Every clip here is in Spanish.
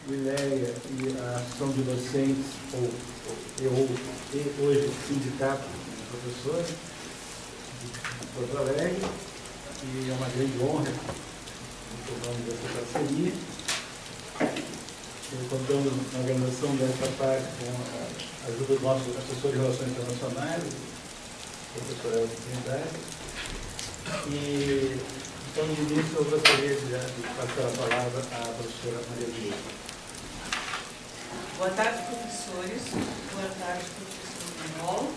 ILEA e a Associação de Docentes, e hoje o Sindicato de Professores de Porto Alegre, e é uma grande honra em dessa parceria. Contando na organização dessa parte com a ajuda do nosso assessor de Relações Internacionais, o professor Elton Trindade. E, então, no início, eu gostaria de passar a palavra à professora Maria Luísa. Boa tarde, professores. Boa tarde, professor Manuel,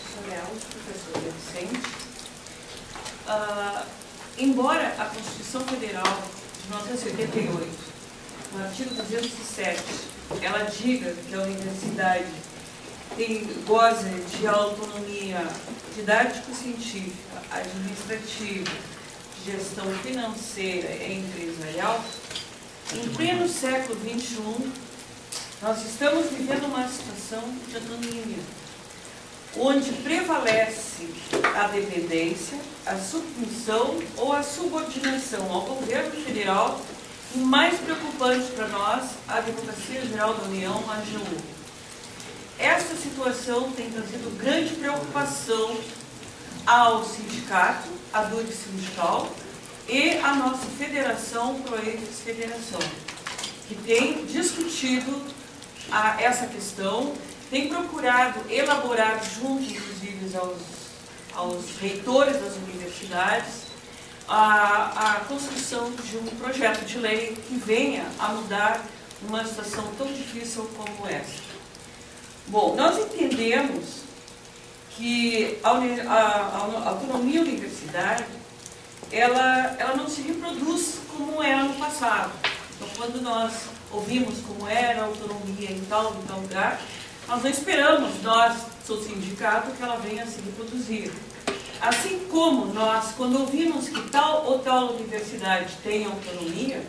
professor Elton, professor Vicente. Embora a Constituição Federal de 1988, no artigo 207, ela diga que a universidade goza de autonomia didático-científica, administrativa, gestão financeira e empresarial, em pleno século XXI, nós estamos vivendo uma situação de autonomia, onde prevalece a dependência, a submissão ou a subordinação ao governo federal. E mais preocupante para nós, a Advocacia Geral da União, a AGU. Esta situação tem trazido grande preocupação ao sindicato, à DURG Sindical e à nossa federação, Proex Federação, que tem discutido essa questão, tem procurado elaborar junto, inclusive, aos reitores das universidades, a construção de um projeto de lei que venha a mudar uma situação tão difícil como essa. Bom, nós entendemos que a autonomia universitária, ela não se reproduz como era no passado. Então, quando nós ouvimos como era a autonomia em tal lugar, nós não esperamos, nós, do sindicato, que ela venha a se reproduzir. Assim como nós, quando ouvimos que tal ou tal universidade tem autonomia,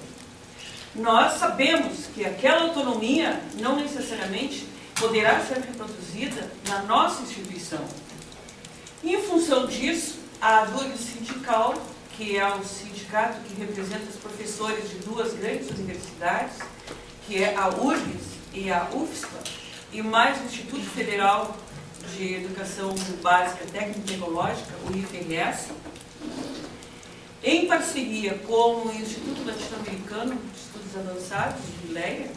nós sabemos que aquela autonomia não necessariamente poderá ser reproduzida na nossa instituição. E, em função disso, a DURG Sindical, que é o sindicato que representa os professores de duas grandes universidades, que é a URGS e a UFSPA, e mais o Instituto Federal de Educação Básica Técnico-Tecnológica, o IFRS, em parceria com o Instituto Latino-Americano de Estudos Avançados, o ILEA,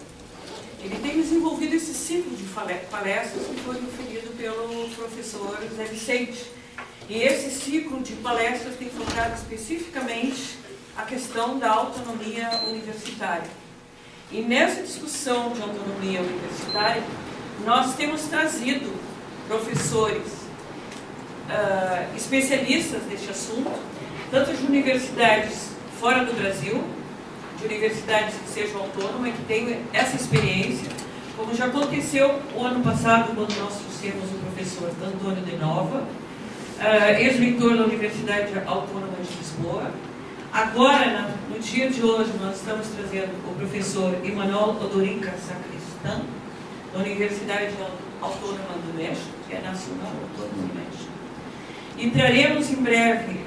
ele tem desenvolvido esse ciclo de palestras que foi referido pelo professor Zé Vicente. E esse ciclo de palestras tem focado especificamente a questão da autonomia universitária. E nessa discussão de autonomia universitária, nós temos trazido professores especialistas neste assunto, tanto de universidades fora do Brasil, de universidades que sejam autônomas, que tenham essa experiência, como já aconteceu o ano passado, quando nós trouxemos o professor Antônio de Nova, ex-reitor da Universidade Autônoma de Lisboa. Agora, no dia de hoje, nós estamos trazendo o professor Emanuel Odorinca Sacristan, da Universidade Autônoma do México, que é Nacional Autônoma do México. E traremos em breve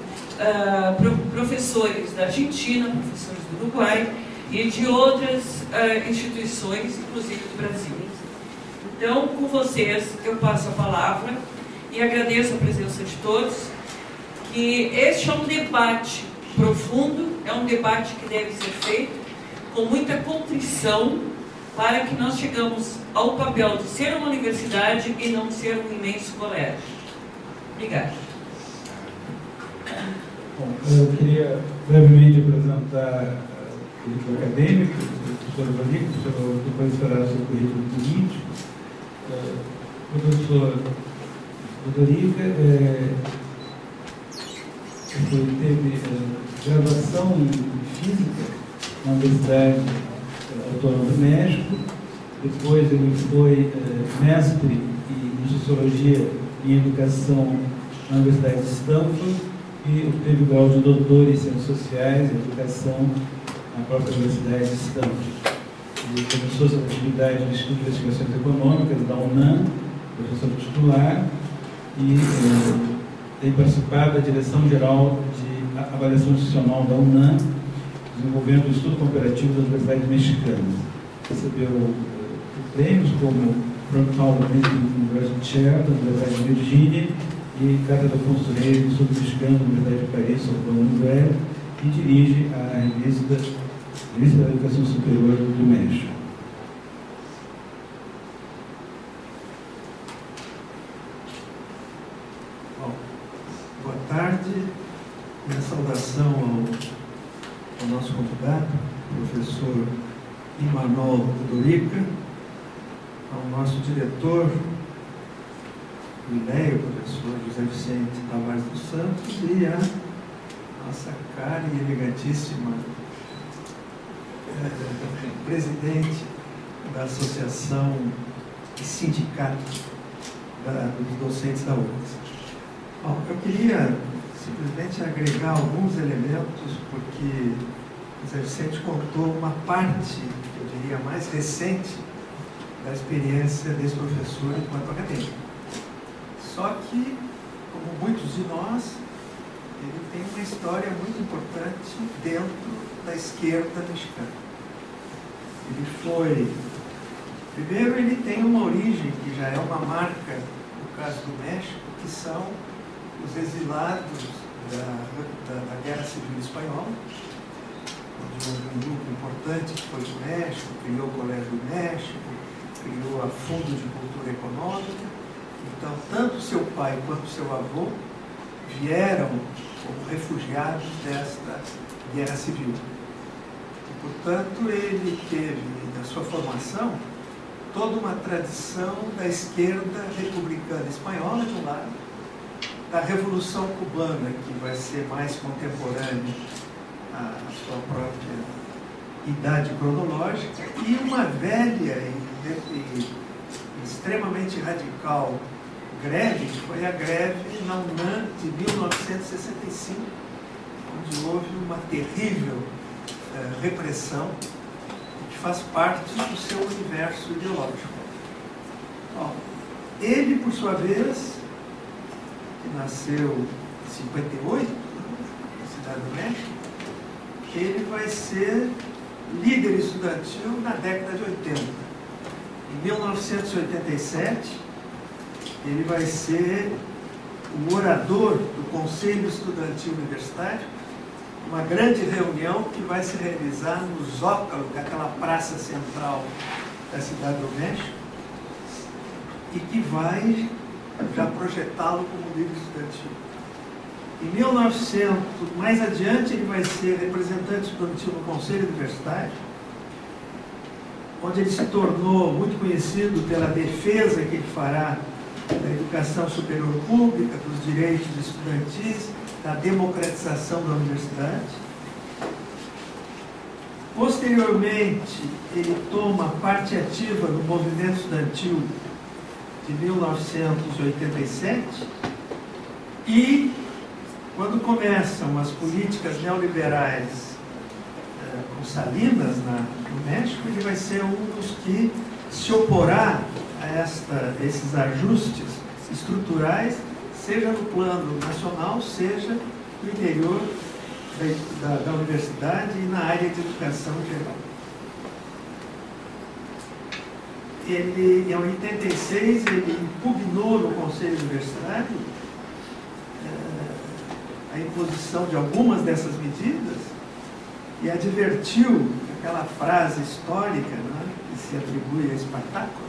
professores da Argentina, professores do Uruguai e de outras instituições, inclusive do Brasil. Então, com vocês, eu passo a palavra e agradeço a presença de todos, que este é um debate profundo, é um debate que deve ser feito com muita contrição, para que nós chegamos ao papel de ser uma universidade e não ser um imenso colégio. Obrigada. Bom, eu queria brevemente apresentar o currículo acadêmico do professor Rodrigo, depois fará o seu currículo político. O professor Rodrigo teve graduação em Física na Universidade Autônoma do México, depois ele foi mestre em Sociologia e Educação na Universidade de Stanford e obteve o grau de doutor em Ciências Sociais e Educação na própria Universidade de Stanford. Ele começou sua atividade no Instituto de Investigações Econômicas da UNAM, professor titular, e tem participado da Direção Geral de Avaliação Institucional da UNAM, desenvolvendo o estudo comparativo das universidades mexicanas. recebeu prêmios como Frank Collins University Chair da Universidade de Virgínia e Cátedra Afonso Reis do Sul Mexicano da Universidade de Paris, Sorbonne Nouvelle, e dirige a revista da Educação Superior do México. Bom, boa tarde. Minha saudação ao nosso convidado, professor Imanol Dorica, ao nosso diretor, o ILEA, o professor José Vicente Tavares dos Santos, e a nossa cara e elegantíssima presidente da Associação e Sindicato dos Docentes da UFRGS. Bom, eu queria simplesmente agregar alguns elementos, porque o José Vicente contou uma parte, eu diria, mais recente da experiência desse professor enquanto acadêmico. Só que, como muitos de nós, ele tem uma história muito importante dentro da esquerda mexicana. Ele foi... Primeiro, ele tem uma origem que já é uma marca, no caso do México, que são os exilados da Guerra Civil Espanhola, onde houve um grupo importante que foi do México, criou o Colégio do México, criou a Fundo de Cultura Econômica. Então, tanto seu pai quanto seu avô vieram como refugiados desta Guerra Civil. E, portanto, ele teve, na sua formação, toda uma tradição da esquerda republicana espanhola, de um lado, da Revolução Cubana, que vai ser mais contemporânea à sua própria idade cronológica, e uma velha e extremamente radical greve, que foi a greve na UNAM de 1965, onde houve uma terrível repressão que faz parte do seu universo ideológico. Bom, ele, por sua vez, que nasceu em 58, na Cidade do México, ele vai ser líder estudantil na década de 80. Em 1987, ele vai ser o orador do Conselho Estudantil Universitário, uma grande reunião que vai se realizar no Zócalo, que é aquela praça central da Cidade do México, e que vai já projetá-lo como líder estudantil. Em 1900, mais adiante, ele vai ser representante estudantil no Conselho Universitário, onde ele se tornou muito conhecido pela defesa que ele fará da educação superior pública, dos direitos estudantis, da democratização da universidade. Posteriormente, ele toma parte ativa no movimento estudantil de 1987 e, quando começam as políticas neoliberais com Salinas no México, ele vai ser um dos que se oporá a esses ajustes estruturais, seja no plano nacional, seja no interior da universidade e na área de educação geral. Ele, em 86, ele impugnou no Conselho Universitário a imposição de algumas dessas medidas e advertiu aquela frase histórica, né, que se atribui a Espartaco.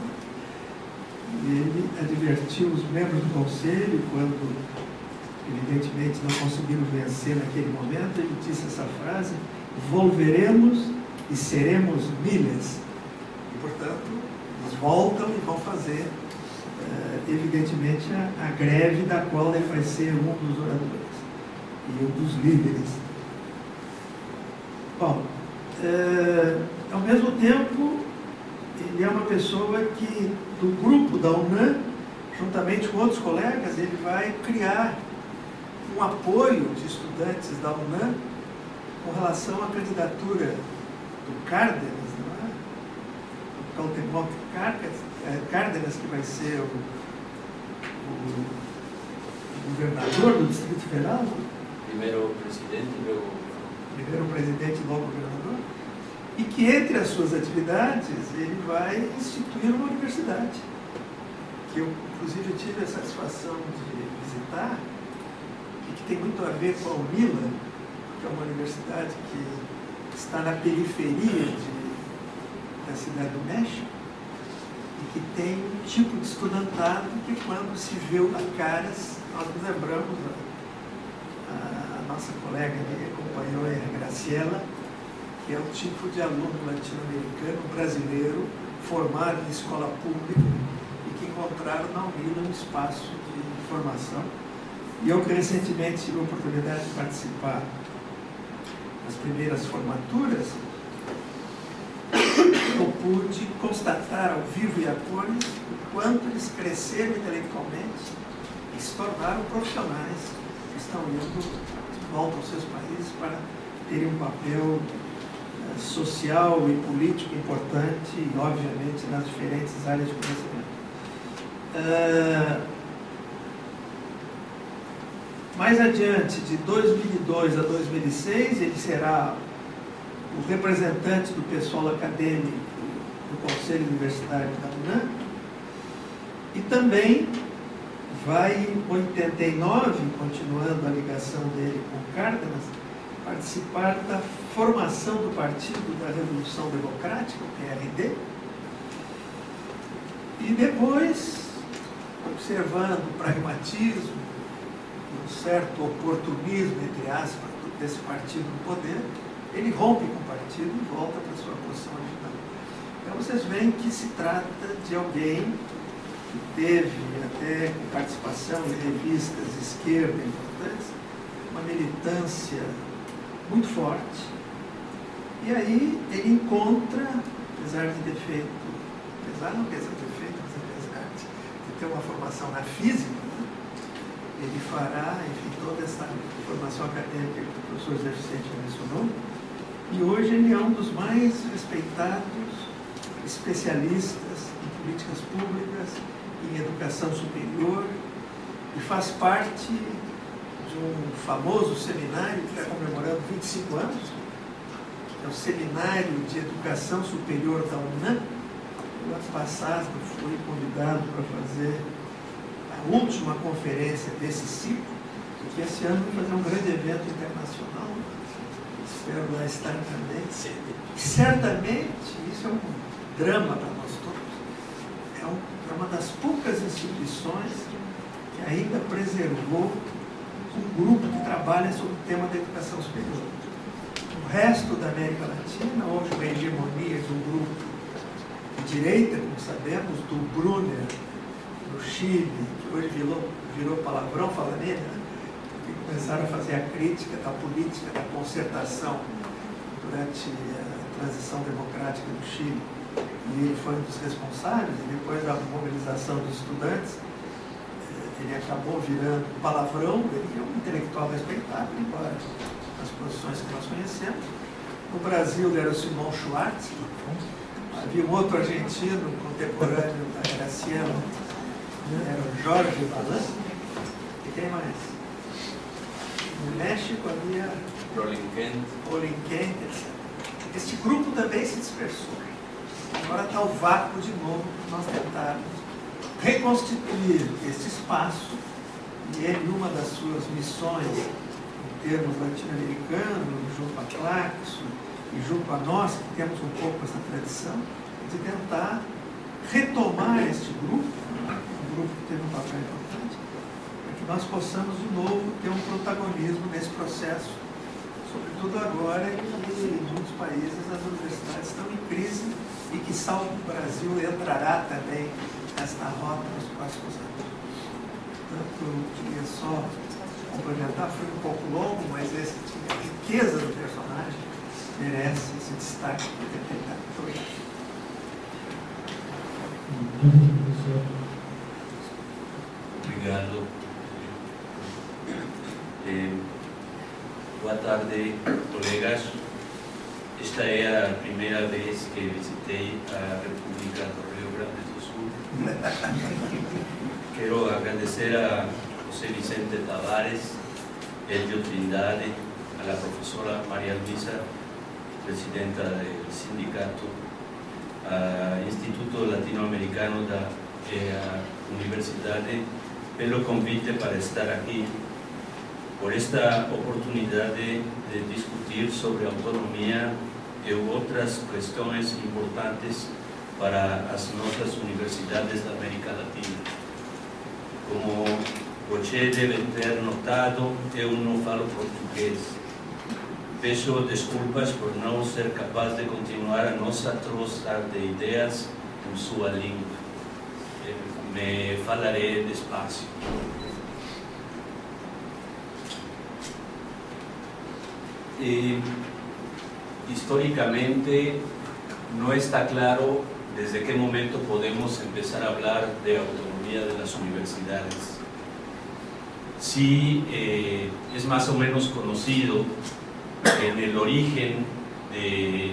Ele advertiu os membros do Conselho, quando evidentemente não conseguiram vencer naquele momento, ele disse essa frase: volveremos e seremos miles. E, portanto, eles voltam e vão fazer, evidentemente, a greve da qual ele vai ser um dos oradores e um dos líderes. Bom, ao mesmo tempo, ele é uma pessoa que, do grupo da UNAM, juntamente com outros colegas, ele vai criar um apoio de estudantes da UNAM com relação à candidatura do Cárdenas, não é? O Cuauhtémoc Cárdenas, que vai ser o governador do Distrito Federal. Primeiro presidente, Primeiro presidente e logo governador. e que entre as suas atividades ele vai instituir uma universidade, que eu inclusive tive a satisfação de visitar e que tem muito a ver com a UNILA, que é uma universidade que está na periferia da cidade do México e que tem um tipo de estudantado que, quando se vê a caras, nós nos lembramos a nossa colega que acompanhou a Graciela, que é o tipo de aluno latino-americano brasileiro formado em escola pública e que encontraram na UNILA um espaço de formação. E eu que recentemente tive a oportunidade de participar das primeiras formaturas, eu pude constatar ao vivo e a cores o quanto eles cresceram intelectualmente e se tornaram profissionais que estão indo de volta aos seus países para terem um papel social e político importante e, obviamente, nas diferentes áreas de conhecimento. Mais adiante, de 2002 a 2006, ele será o representante do pessoal acadêmico do Conselho Universitário da UNAM e também vai, em 89, continuando a ligação dele com o Cárdenas, participar da formação do Partido da Revolução Democrática, o PRD, e depois, observando o pragmatismo, um certo oportunismo, entre aspas, desse partido no poder, ele rompe com o partido e volta para a sua posição original. Então vocês veem que se trata de alguém que teve, até com participação em revistas de esquerda importantes, uma militância muito forte. E aí ele encontra, apesar de ter feito, apesar não ter feito, mas apesar de ter uma formação na física, ele fará, enfim, toda essa formação acadêmica que o professor Zé Vicente mencionou, e hoje ele é um dos mais respeitados especialistas em políticas públicas, em educação superior, e faz parte de um famoso seminário que está comemorando 25 anos, é o Seminário de Educação Superior da UNAM. No ano passado fui convidado para fazer a última conferência desse ciclo, porque esse ano vou fazer um grande evento internacional, espero lá estar também. E certamente, isso é um drama para nós todos, é uma das poucas instituições que ainda preservou um grupo que trabalha sobre o tema da educação superior. No resto da América Latina, houve uma hegemonia de um grupo de direita, como sabemos, do Brunner, no Chile, que hoje virou palavrão falar nele, né? Que começaram a fazer a crítica da política da concertação durante a transição democrática do Chile. E ele foi um dos responsáveis, e depois da mobilização dos estudantes, ele acabou virando palavrão. Ele é um intelectual respeitável, embora as posições que nós conhecemos. No Brasil era o Simão Schwartz, havia um outro argentino contemporâneo da Graciela, era o Jorge Balan. E quem mais? No México havia Roland Kent, etc. Este grupo também se dispersou. Agora está o vácuo de novo que nós tentarmos reconstituir este espaço, e ele, uma das suas missões em termos latino-americanos, junto a Claxo e junto a nós, que temos um pouco essa tradição, de tentar retomar este grupo, um grupo que teve um papel importante, para que nós possamos de novo ter um protagonismo nesse processo, sobretudo agora que em muitos países as universidades estão em crise e que salvo o Brasil entrará também nesta rota nos próximos anos. Portanto, eu queria só complementar, foi um pouco longo, mas a riqueza do personagem merece esse destaque que eu tentei dar. Muito obrigado. Boa tarde, colegas. Esta é a primeira vez que visitei a República do Rio Grande do Sul. Quero agradecer a José Vicente Tavares, Elio Trindade, a la profesora María Luisa presidenta del sindicato, Instituto Latinoamericano da Universidade, pelo convite para estar aquí, por esta oportunidad de discutir sobre autonomía y otras cuestiones importantes para as nossas universidades da América Latina. Como você deve ter notado, eu não falo português. Peço desculpas por não ser capaz de continuar a nossa troca de ideias em sua língua. Me falaré despacio. Históricamente no está claro desde qué momento podemos empezar a hablar de autonomía de las universidades. Sí, es más o menos conocido que en el origen de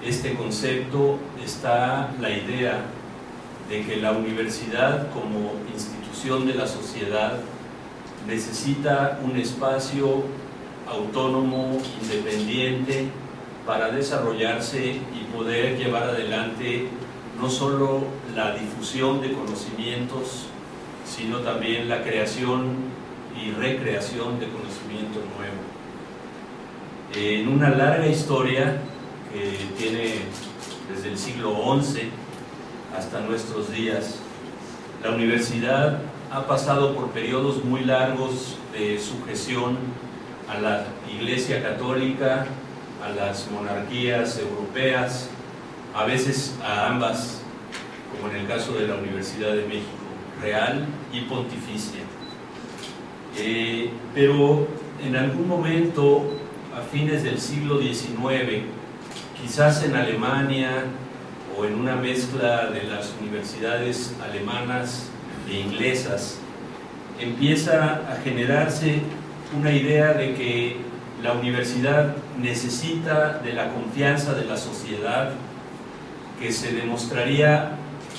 este concepto está la idea de que la universidad como institución de la sociedad necesita un espacio autónomo, independiente, para desarrollarse y poder llevar adelante no solo la difusión de conocimientos, sino también la creación y recreación de conocimiento nuevo. En una larga historia que tiene desde el siglo XI hasta nuestros días, la universidad ha pasado por periodos muy largos de sujeción a la Iglesia Católica, a las monarquías europeas, a veces a ambas, como en el caso de la Universidad de México, real y pontificia. Pero en algún momento, a fines del siglo XIX, quizás en Alemania o en una mezcla de las universidades alemanas e inglesas, empieza a generarse una idea de que la universidad necesita de la confianza de la sociedad, que se demostraría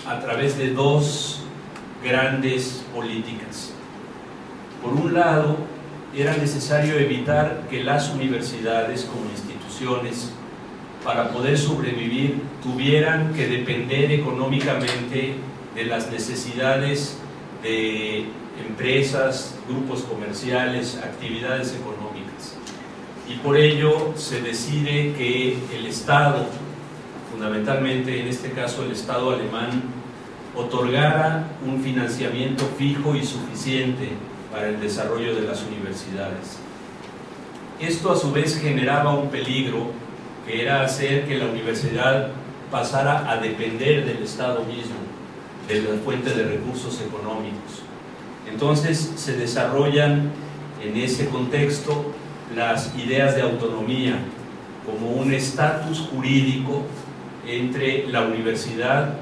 a través de dos grandes políticas. Por un lado, era necesario evitar que las universidades como instituciones, para poder sobrevivir, tuvieran que depender económicamente de las necesidades de empresas, grupos comerciales, actividades económicas. Y por ello se decide que el Estado, fundamentalmente en este caso el Estado alemán, otorgara un financiamiento fijo y suficiente para el desarrollo de las universidades. Esto a su vez generaba un peligro, que era hacer que la universidad pasara a depender del Estado mismo, de la fuente de recursos económicos. Entonces se desarrollan en ese contexto las ideas de autonomía como un estatus jurídico entre la universidad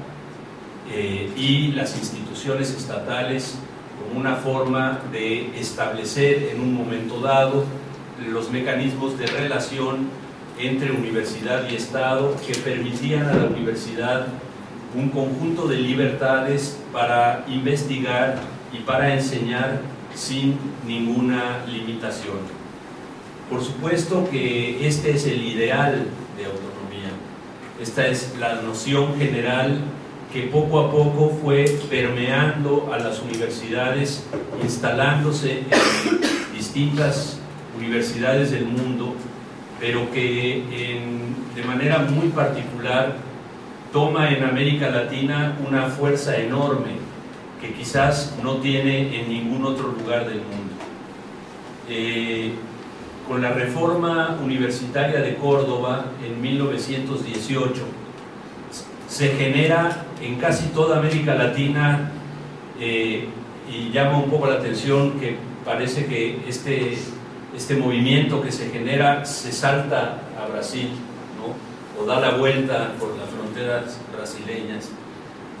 y las instituciones estatales, como una forma de establecer en un momento dado los mecanismos de relación entre universidad y Estado que permitían a la universidad un conjunto de libertades para investigar y para enseñar sin ninguna limitación. Por supuesto que este es el ideal de autonomía. Esta es la noción general que poco a poco fue permeando a las universidades, instalándose en distintas universidades del mundo, pero que de manera muy particular toma en América Latina una fuerza enorme que quizás no tiene en ningún otro lugar del mundo. Con la reforma universitaria de Córdoba en 1918 se genera en casi toda América Latina, y llama un poco la atención que parece que este movimiento que se genera se salta a Brasil, ¿no? O da la vuelta por las fronteras brasileñas.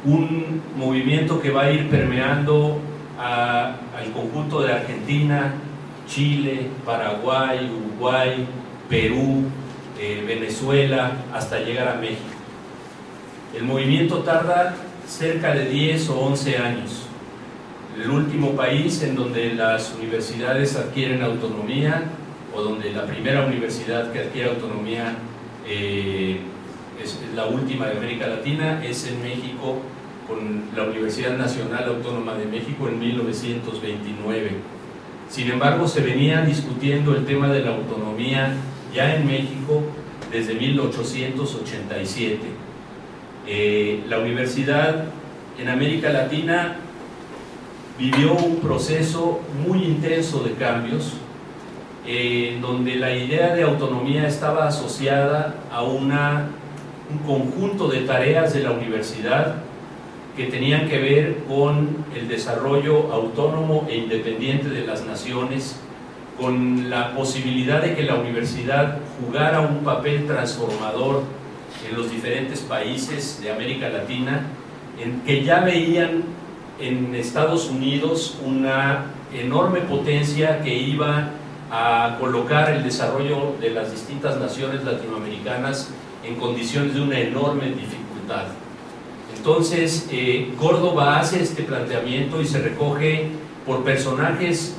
Un movimiento que va a ir permeando al conjunto de Argentina, Chile, Paraguay, Uruguay, Perú, Venezuela, hasta llegar a México. El movimiento tarda cerca de 10 o 11 años. El último país en donde las universidades adquieren autonomía, o donde la primera universidad que adquiere autonomía es la última de América Latina, es en México con la Universidad Nacional Autónoma de México en 1929. Sin embargo, se venía discutiendo el tema de la autonomía ya en México desde 1887. La universidad en América Latina vivió un proceso muy intenso de cambios, donde la idea de autonomía estaba asociada a un conjunto de tareas de la universidad que tenían que ver con el desarrollo autónomo e independiente de las naciones, con la posibilidad de que la universidad jugara un papel transformador en los diferentes países de América Latina, en que ya veían en Estados Unidos una enorme potencia que iba a colocar el desarrollo de las distintas naciones latinoamericanas en condiciones de una enorme dificultad. Entonces, Córdoba hace este planteamiento y se recoge por personajes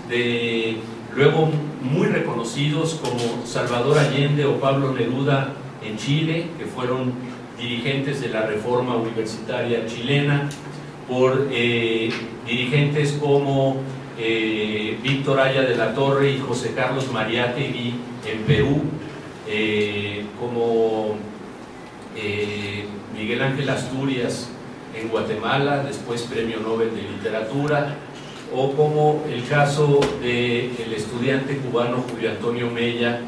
luego muy reconocidos como Salvador Allende o Pablo Neruda en Chile, que fueron dirigentes de la reforma universitaria chilena, por dirigentes como Víctor Aya de la Torre y José Carlos Mariátegui en Perú, como Miguel Ángel Asturias en Guatemala, después Premio Nobel de Literatura, o como el caso del estudiante cubano Julio Antonio Mella,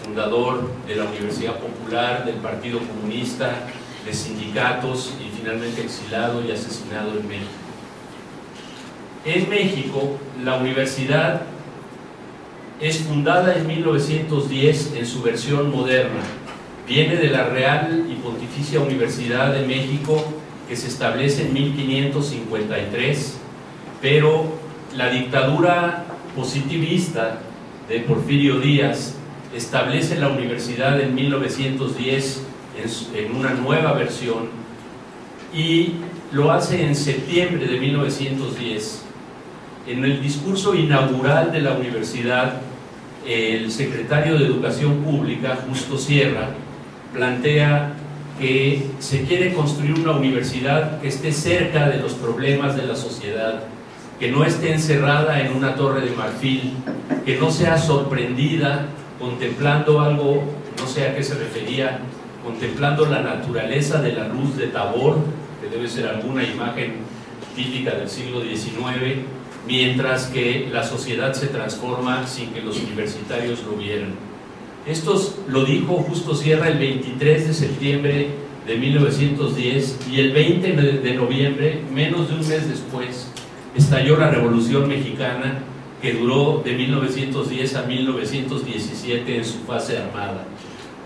fundador de la Universidad Popular, del Partido Comunista, de sindicatos y finalmente exilado y asesinado en México. En México, la universidad es fundada en 1910 en su versión moderna. Viene de la Real y Pontificia Universidad de México, que se establece en 1553, pero la dictadura positivista de Porfirio Díaz establece la universidad en 1910 en una nueva versión, y lo hace en septiembre de 1910. En el discurso inaugural de la universidad, el secretario de Educación Pública, Justo Sierra, plantea que se quiere construir una universidad que esté cerca de los problemas de la sociedad, que no esté encerrada en una torre de marfil, que no sea sorprendida contemplando algo, no sé a qué se refería, contemplando la naturaleza de la luz de Tabor, que debe ser alguna imagen típica del siglo XIX, mientras que la sociedad se transforma sin que los universitarios lo vieran. Esto lo dijo Justo Sierra el 23 de septiembre de 1910, y el 20 de noviembre, menos de un mes después, estalló la Revolución Mexicana, que duró de 1910 a 1917 en su fase armada.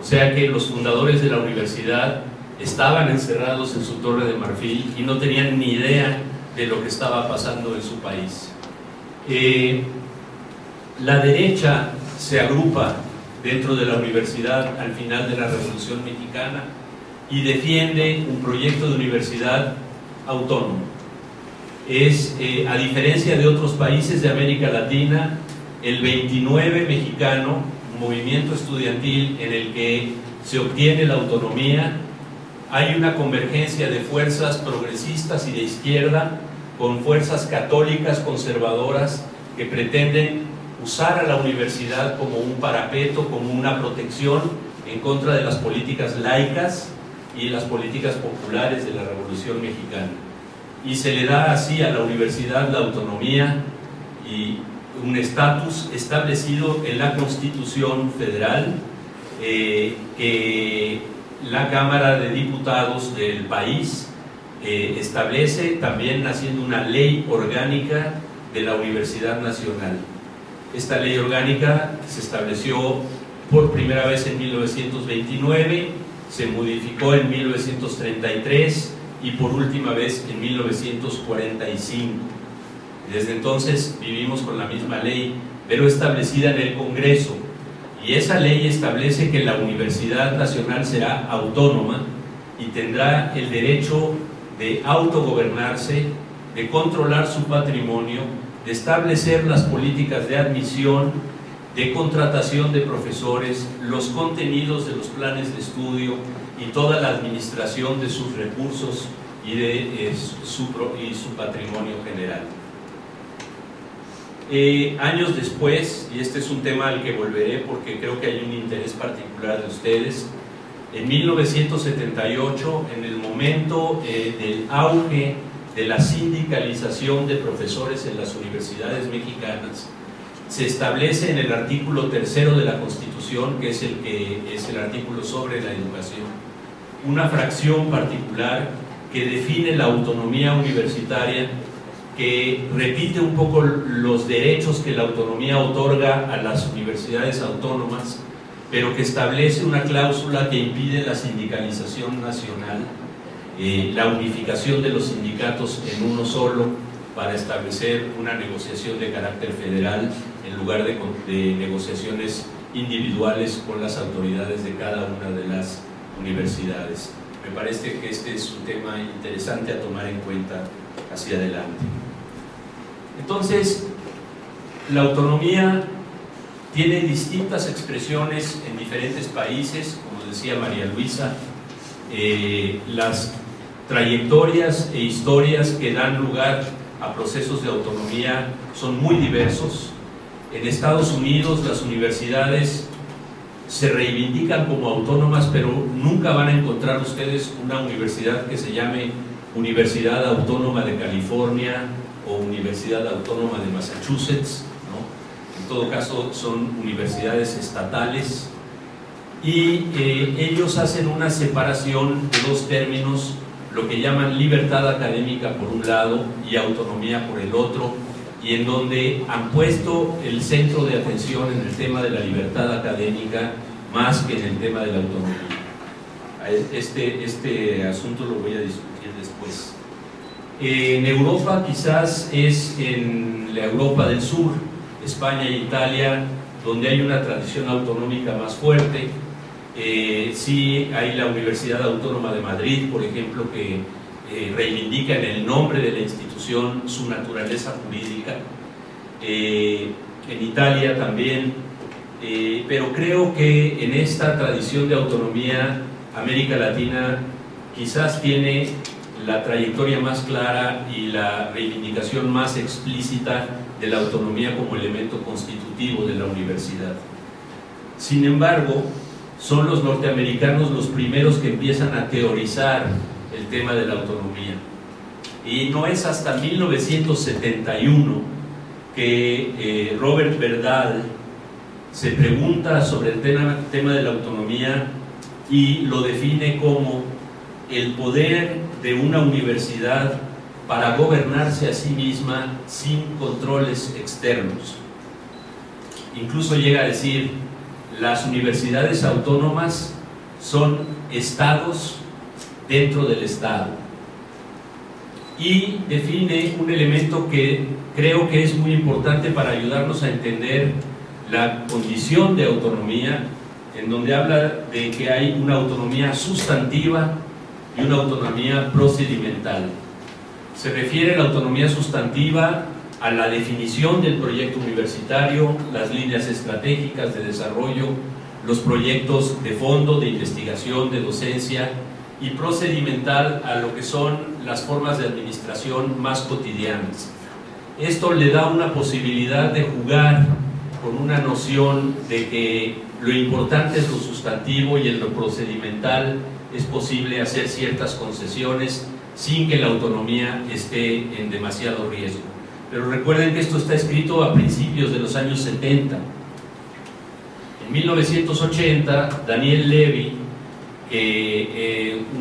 O sea que los fundadores de la universidad estaban encerrados en su torre de marfil y no tenían ni idea de lo que estaba pasando en su país. La derecha se agrupa dentro de la universidad al final de la Revolución Mexicana y defiende un proyecto de universidad autónomo. A diferencia de otros países de América Latina, el 29 mexicano, un movimiento estudiantil en el que se obtiene la autonomía, hay una convergencia de fuerzas progresistas y de izquierda con fuerzas católicas conservadoras que pretenden usar a la universidad como un parapeto, como una protección en contra de las políticas laicas y las políticas populares de la Revolución Mexicana. Y se le da así a la universidad la autonomía y un estatus establecido en la Constitución Federal, que la Cámara de Diputados del país establece, también haciendo una ley orgánica de la Universidad Nacional. Esta ley orgánica se estableció por primera vez en 1929, se modificó en 1933 y por última vez en 1945. Desde entonces vivimos con la misma ley, pero establecida en el Congreso, y esa ley establece que la Universidad Nacional será autónoma y tendrá el derecho de autogobernarse, de controlar su patrimonio, de establecer las políticas de admisión de contratación de profesores, los contenidos de los planes de estudio y toda la administración de sus recursos y de su patrimonio general. Años después, y este es un tema al que volveré porque creo que hay un interés particular de ustedes, en 1978, en el momento del auge de la sindicalización de profesores en las universidades mexicanas, se establece en el artículo 3º de la Constitución, que es el artículo sobre la educación, una fracción particular que define la autonomía universitaria, que repite un poco los derechos que la autonomía otorga a las universidades autónomas, pero que establece una cláusula que impide la sindicalización nacional, la unificación de los sindicatos en uno solo, para establecer una negociación de carácter federal en lugar de negociaciones individuales con las autoridades de cada una de las universidades. Me parece que este es un tema interesante a tomar en cuenta hacia adelante. Entonces, la autonomía tiene distintas expresiones en diferentes países, como decía María Luisa. Las trayectorias e historias que dan lugar a procesos de autonomía son muy diversos. En Estados Unidos las universidades se reivindican como autónomas, pero nunca van a encontrar ustedes una universidad que se llame Universidad Autónoma de California o Universidad Autónoma de Massachusetts, ¿no? En todo caso son universidades estatales, y ellos hacen una separación de dos términos, lo que llaman libertad académica por un lado y autonomía por el otro, y en donde han puesto el centro de atención en el tema de la libertad académica más que en el tema de la autonomía. Este asunto lo voy a discutir después. En Europa quizás es en la Europa del Sur, España e Italia, donde hay una tradición autonómica más fuerte. Sí hay la Universidad Autónoma de Madrid, por ejemplo, que reivindica en el nombre de la institución su naturaleza jurídica. En Italia también, pero creo que en esta tradición de autonomía, América Latina quizás tiene la trayectoria más clara y la reivindicación más explícita de la autonomía como elemento constitutivo de la universidad. Sin embargo, son los norteamericanos los primeros que empiezan a teorizar el tema de la autonomía, y no es hasta 1971 que Robert Verdall se pregunta sobre el tema de la autonomía y lo define como el poder de una universidad para gobernarse a sí misma sin controles externos. Incluso llega a decir: las universidades autónomas son estados dentro del Estado, y define un elemento que creo que es muy importante para ayudarnos a entender la condición de autonomía, en donde habla de que hay una autonomía sustantiva y una autonomía procedimental. Se refiere a la autonomía sustantiva a la definición del proyecto universitario, las líneas estratégicas de desarrollo, los proyectos de fondo, de investigación, de docencia, y procedimental a lo que son las formas de administración más cotidianas. Esto le da una posibilidad de jugar con una noción de que lo importante es lo sustantivo y en lo procedimental es posible hacer ciertas concesiones sin que la autonomía esté en demasiado riesgo. Pero recuerden que esto está escrito a principios de los años 70. En 1980, Daniel Levy,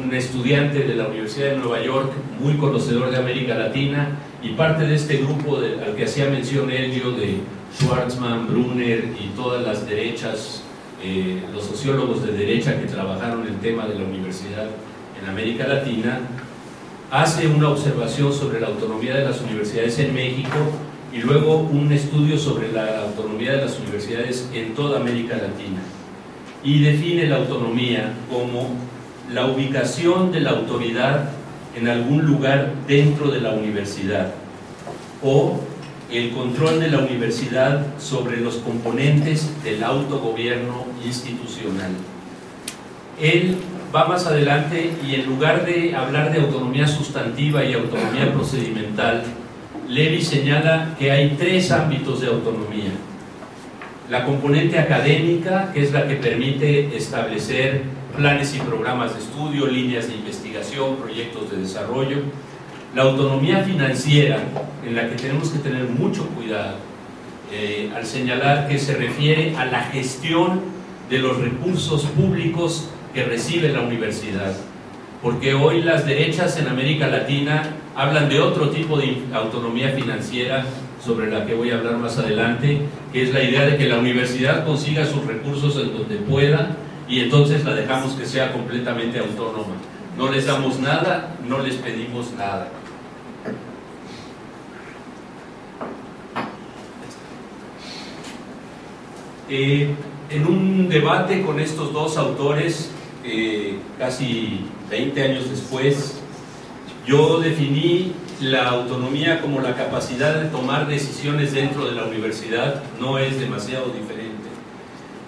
un estudiante de la Universidad de Nueva York, muy conocedor de América Latina y parte de este grupo al que hacía mención Elio, de Schwarzman, Brunner y todas las derechas, los sociólogos de derecha que trabajaron el tema de la universidad en América Latina, hace una observación sobre la autonomía de las universidades en México y luego un estudio sobre la autonomía de las universidades en toda América Latina, y define la autonomía como la ubicación de la autoridad en algún lugar dentro de la universidad, o el control de la universidad sobre los componentes del autogobierno institucional. Él va más adelante y en lugar de hablar de autonomía sustantiva y autonomía procedimental, Levy señala que hay tres ámbitos de autonomía. La componente académica, que es la que permite establecer planes y programas de estudio, líneas de investigación, proyectos de desarrollo. La autonomía financiera, en la que tenemos que tener mucho cuidado, al señalar que se refiere a la gestión de los recursos públicos que recibe la universidad. Porque hoy las derechas en América Latina hablan de otro tipo de autonomía financiera, sobre la que voy a hablar más adelante, que es la idea de que la universidad consiga sus recursos en donde pueda y entonces la dejamos que sea completamente autónoma. No les damos nada, no les pedimos nada. En un debate con estos dos autores, casi 20 años después, yo definí la autonomía como la capacidad de tomar decisiones dentro de la universidad, no es demasiado diferente,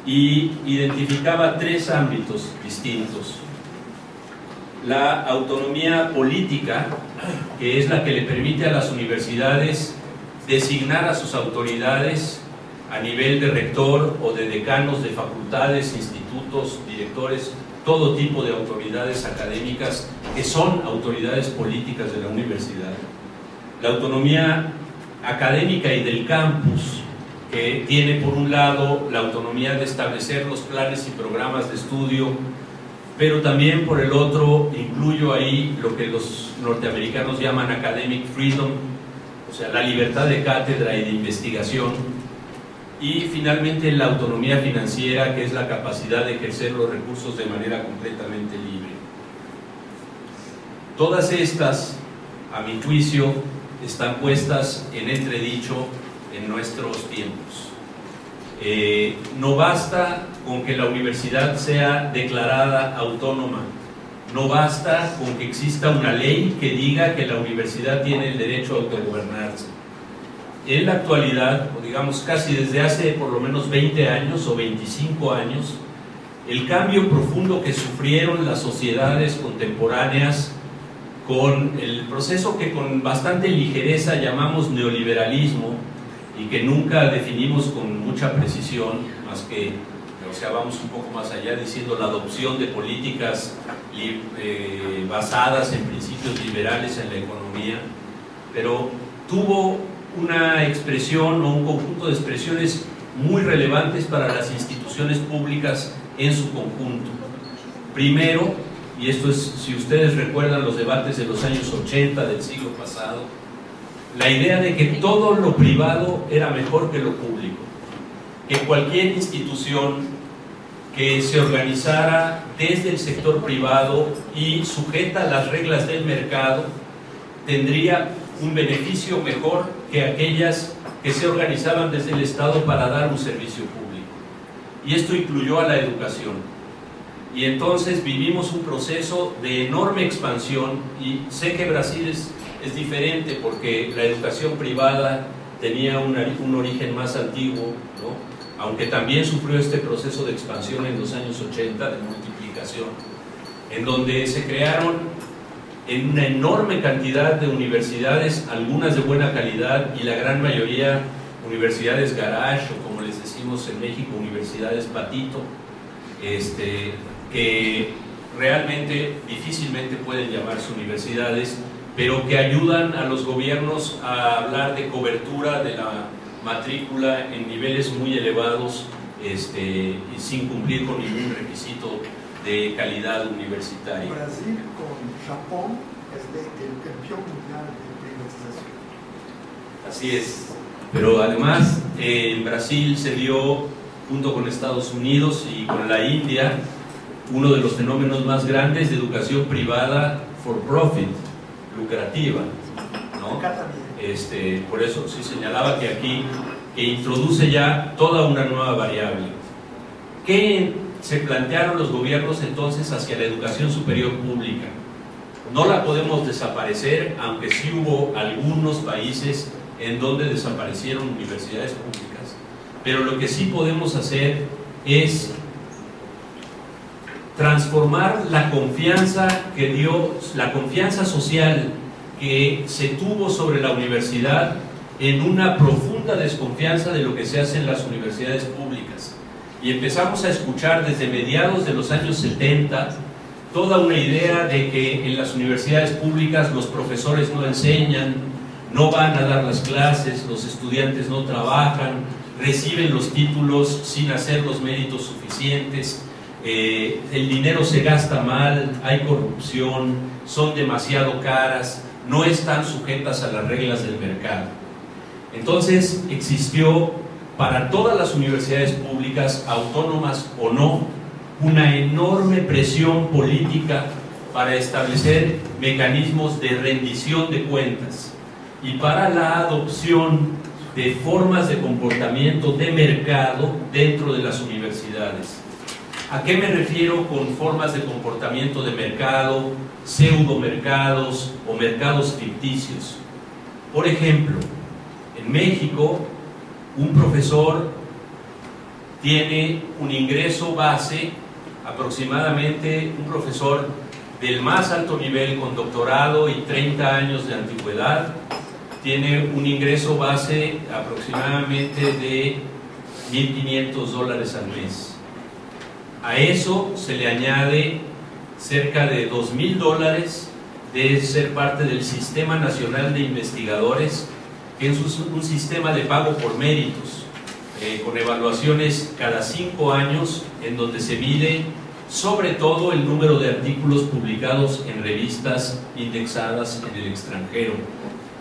y identificaba tres ámbitos distintos. La autonomía política, que es la que le permite a las universidades designar a sus autoridades a nivel de rector o de decanos de facultades, institutos, directores, todo tipo de autoridades académicas que son autoridades políticas de la universidad. La autonomía académica y del campus, que tiene por un lado la autonomía de establecer los planes y programas de estudio, pero también por el otro incluyo ahí lo que los norteamericanos llaman academic freedom, o sea, la libertad de cátedra y de investigación. Y finalmente la autonomía financiera, que es la capacidad de ejercer los recursos de manera completamente libre. Todas estas, a mi juicio, están puestas en entredicho en nuestros tiempos. No basta con que la universidad sea declarada autónoma, no basta con que exista una ley que diga que la universidad tiene el derecho a autogobernarse. En la actualidad, o digamos casi desde hace por lo menos 20 años o 25 años, el cambio profundo que sufrieron las sociedades contemporáneas con el proceso que con bastante ligereza llamamos neoliberalismo y que nunca definimos con mucha precisión, más que, o sea, vamos un poco más allá diciendo la adopción de políticas basadas en principios liberales en la economía, pero tuvo una expresión o un conjunto de expresiones muy relevantes para las instituciones públicas en su conjunto. Primero, y esto es, si ustedes recuerdan los debates de los años 80 del siglo pasado, la idea de que todo lo privado era mejor que lo público, que cualquier institución que se organizara desde el sector privado y sujeta a las reglas del mercado tendría un beneficio mejor que aquellas que se organizaban desde el Estado para dar un servicio público. Y esto incluyó a la educación. Y entonces vivimos un proceso de enorme expansión, y sé que Brasil es diferente porque la educación privada tenía un origen más antiguo, ¿no? Aunque también sufrió este proceso de expansión en los años 80, de multiplicación, en donde se crearon en una enorme cantidad de universidades, algunas de buena calidad y la gran mayoría universidades garage, o como les decimos en México, universidades patito, que realmente difícilmente pueden llamarse universidades, pero que ayudan a los gobiernos a hablar de cobertura de la matrícula en niveles muy elevados, y sin cumplir con ningún requisito de calidad universitaria. Brasil con Japón es el campeón mundial de privatización. Así es, pero además en Brasil se dio, junto con Estados Unidos y con la India, uno de los fenómenos más grandes de educación privada for profit, lucrativa, ¿no? Por eso sí señalaba que aquí introduce ya toda una nueva variable. ¿Qué se plantearon los gobiernos entonces hacia la educación superior pública? No la podemos desaparecer, aunque sí hubo algunos países en donde desaparecieron universidades públicas, pero lo que sí podemos hacer es transformar la confianza que dio, la confianza social que se tuvo sobre la universidad en una profunda desconfianza de lo que se hace en las universidades públicas. Y empezamos a escuchar desde mediados de los años 70 toda una idea de que en las universidades públicas los profesores no enseñan, no van a dar las clases, los estudiantes no trabajan, reciben los títulos sin hacer los méritos suficientes, el dinero se gasta mal, hay corrupción, son demasiado caras, no están sujetas a las reglas del mercado. Entonces existió para todas las universidades públicas, autónomas o no, una enorme presión política para establecer mecanismos de rendición de cuentas y para la adopción de formas de comportamiento de mercado dentro de las universidades. ¿A qué me refiero con formas de comportamiento de mercado, pseudomercados o mercados ficticios? Por ejemplo, en México, un profesor tiene un ingreso base, aproximadamente un profesor del más alto nivel con doctorado y 30 años de antigüedad, tiene un ingreso base aproximadamente de $1,500 al mes. A eso se le añade cerca de $2,000 de ser parte del Sistema Nacional de Investigadores, que es un sistema de pago por méritos, con evaluaciones cada 5 años, en donde se mide sobre todo el número de artículos publicados en revistas indexadas en el extranjero,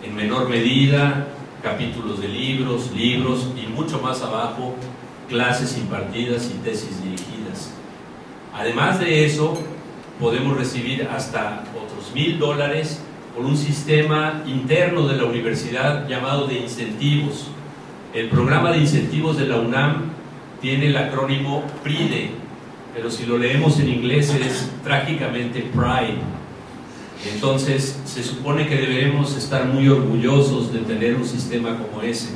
en menor medida capítulos de libros y mucho más abajo clases impartidas y tesis dirigidas. Además de eso, podemos recibir hasta otros $1,000 por un sistema interno de la universidad llamado de incentivos. El programa de incentivos de la UNAM tiene el acrónimo PRIDE, pero si lo leemos en inglés es trágicamente Pride. Entonces se supone que deberemos estar muy orgullosos de tener un sistema como ese.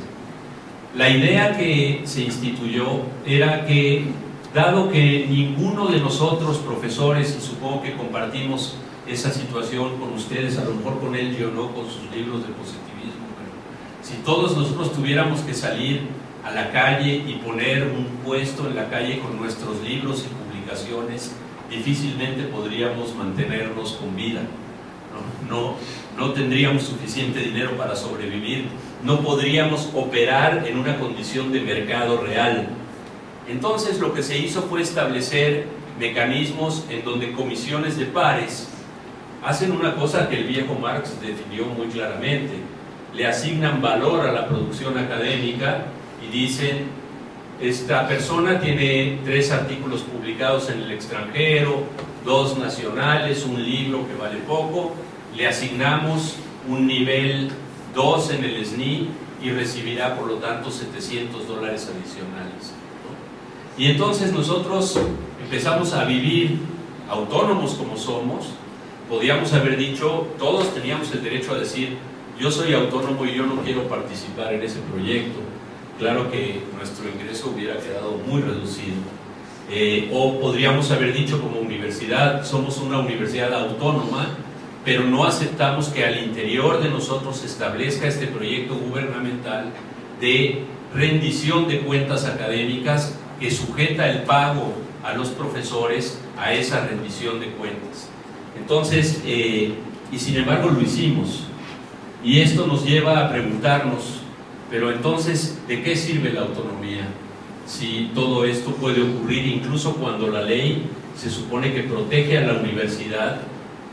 La idea que se instituyó era que, dado que ninguno de nosotros profesores, y supongo que compartimos esa situación con ustedes, a lo mejor con él yo no, con sus libros de positivismo, pero si todos nosotros tuviéramos que salir a la calle y poner un puesto en la calle con nuestros libros y publicaciones, difícilmente podríamos mantenernos con vida. No tendríamos suficiente dinero para sobrevivir, no podríamos operar en una condición de mercado real. Entonces lo que se hizo fue establecer mecanismos en donde comisiones de pares hacen una cosa que el viejo Marx definió muy claramente: le asignan valor a la producción académica y dicen, esta persona tiene 3 artículos publicados en el extranjero, 2 nacionales, un libro que vale poco, le asignamos un nivel 2 en el SNI y recibirá por lo tanto $700 adicionales, ¿no? Y entonces nosotros empezamos a vivir autónomos como somos. Podíamos haber dicho, todos teníamos el derecho a decir, yo soy autónomo y yo no quiero participar en ese proyecto. Claro que nuestro ingreso hubiera quedado muy reducido. O podríamos haber dicho como universidad, somos una universidad autónoma, pero no aceptamos que al interior de nosotros se establezca este proyecto gubernamental de rendición de cuentas académicas que sujeta el pago a los profesores a esa rendición de cuentas. Entonces, y sin embargo lo hicimos. Y esto nos lleva a preguntarnos, pero entonces, ¿de qué sirve la autonomía? Si todo esto puede ocurrir incluso cuando la ley se supone que protege a la universidad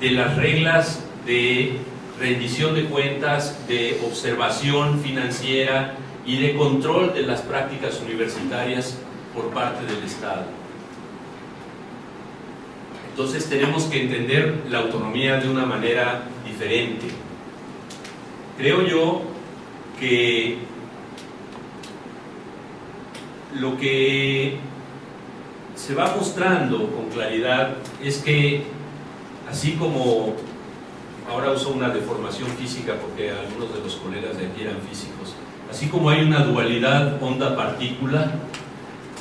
de las reglas de rendición de cuentas, de observación financiera y de control de las prácticas universitarias por parte del Estado. Entonces tenemos que entender la autonomía de una manera diferente. Creo yo que lo que se va mostrando con claridad es que, así como ahora uso una deformación física porque algunos de los colegas de aquí eran físicos, así como hay una dualidad onda-partícula,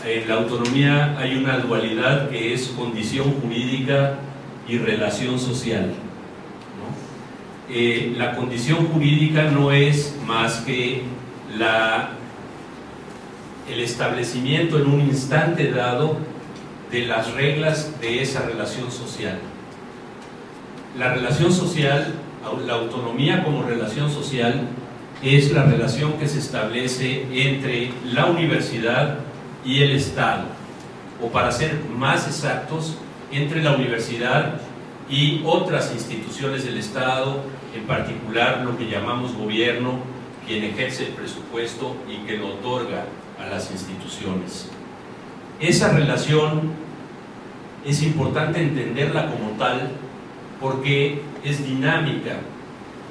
en la autonomía hay una dualidad que es condición jurídica y relación social, ¿no? La condición jurídica no es más que el establecimiento en un instante dado de las reglas de esa relación social. La relación social, la autonomía como relación social, es la relación que se establece entre la universidad y el Estado, o para ser más exactos, entre la universidad y otras instituciones del Estado, en particular lo que llamamos gobierno, quien ejerce el presupuesto y que lo otorga a las instituciones. Esa relación es importante entenderla como tal porque es dinámica,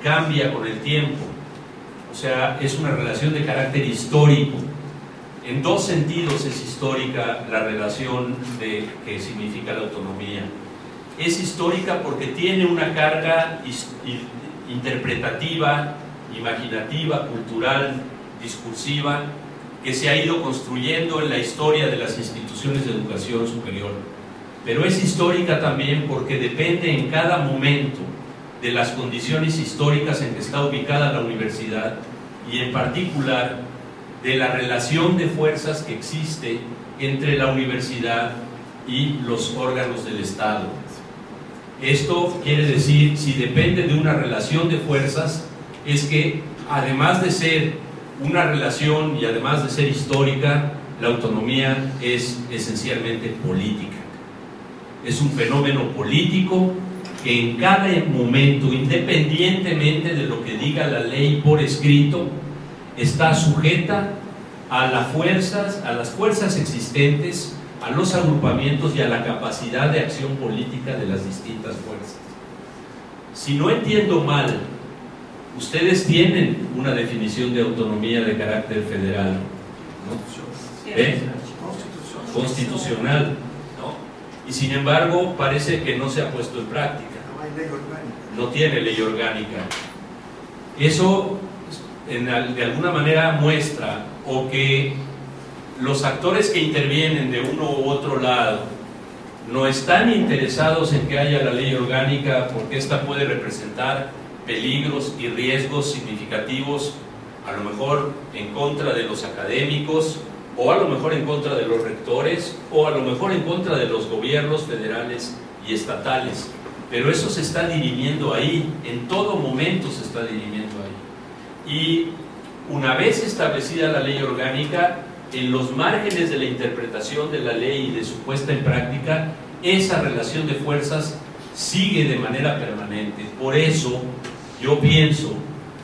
cambia con el tiempo, o sea, es una relación de carácter histórico. En dos sentidos es histórica la relación que significa la autonomía. Es histórica porque tiene una carga interpretativa, imaginativa, cultural, discursiva, que se ha ido construyendo en la historia de las instituciones de educación superior. Pero es histórica también porque depende en cada momento de las condiciones históricas en que está ubicada la universidad y en particular de la relación de fuerzas que existe entre la universidad y los órganos del Estado. Esto quiere decir, si depende de una relación de fuerzas, es que además de ser una relación y además de ser histórica, la autonomía es esencialmente política. Es un fenómeno político que en cada momento, independientemente de lo que diga la ley por escrito, está sujeta a las fuerzas existentes, a los agrupamientos y a la capacidad de acción política de las distintas fuerzas. Si no entiendo mal, ustedes tienen una definición de autonomía de carácter federal, ¿no? Constitucional, ¿no? Y sin embargo parece que no se ha puesto en práctica. No tiene ley orgánica. Eso de alguna manera muestra o que los actores que intervienen de uno u otro lado no están interesados en que haya la ley orgánica porque esta puede representar peligros y riesgos significativos, a lo mejor en contra de los académicos, o a lo mejor en contra de los rectores, o a lo mejor en contra de los gobiernos federales y estatales. Pero eso se está dirimiendo ahí, en todo momento se está dirimiendo ahí. Y una vez establecida la ley orgánica, en los márgenes de la interpretación de la ley y de su puesta en práctica, esa relación de fuerzas sigue de manera permanente. Por eso yo pienso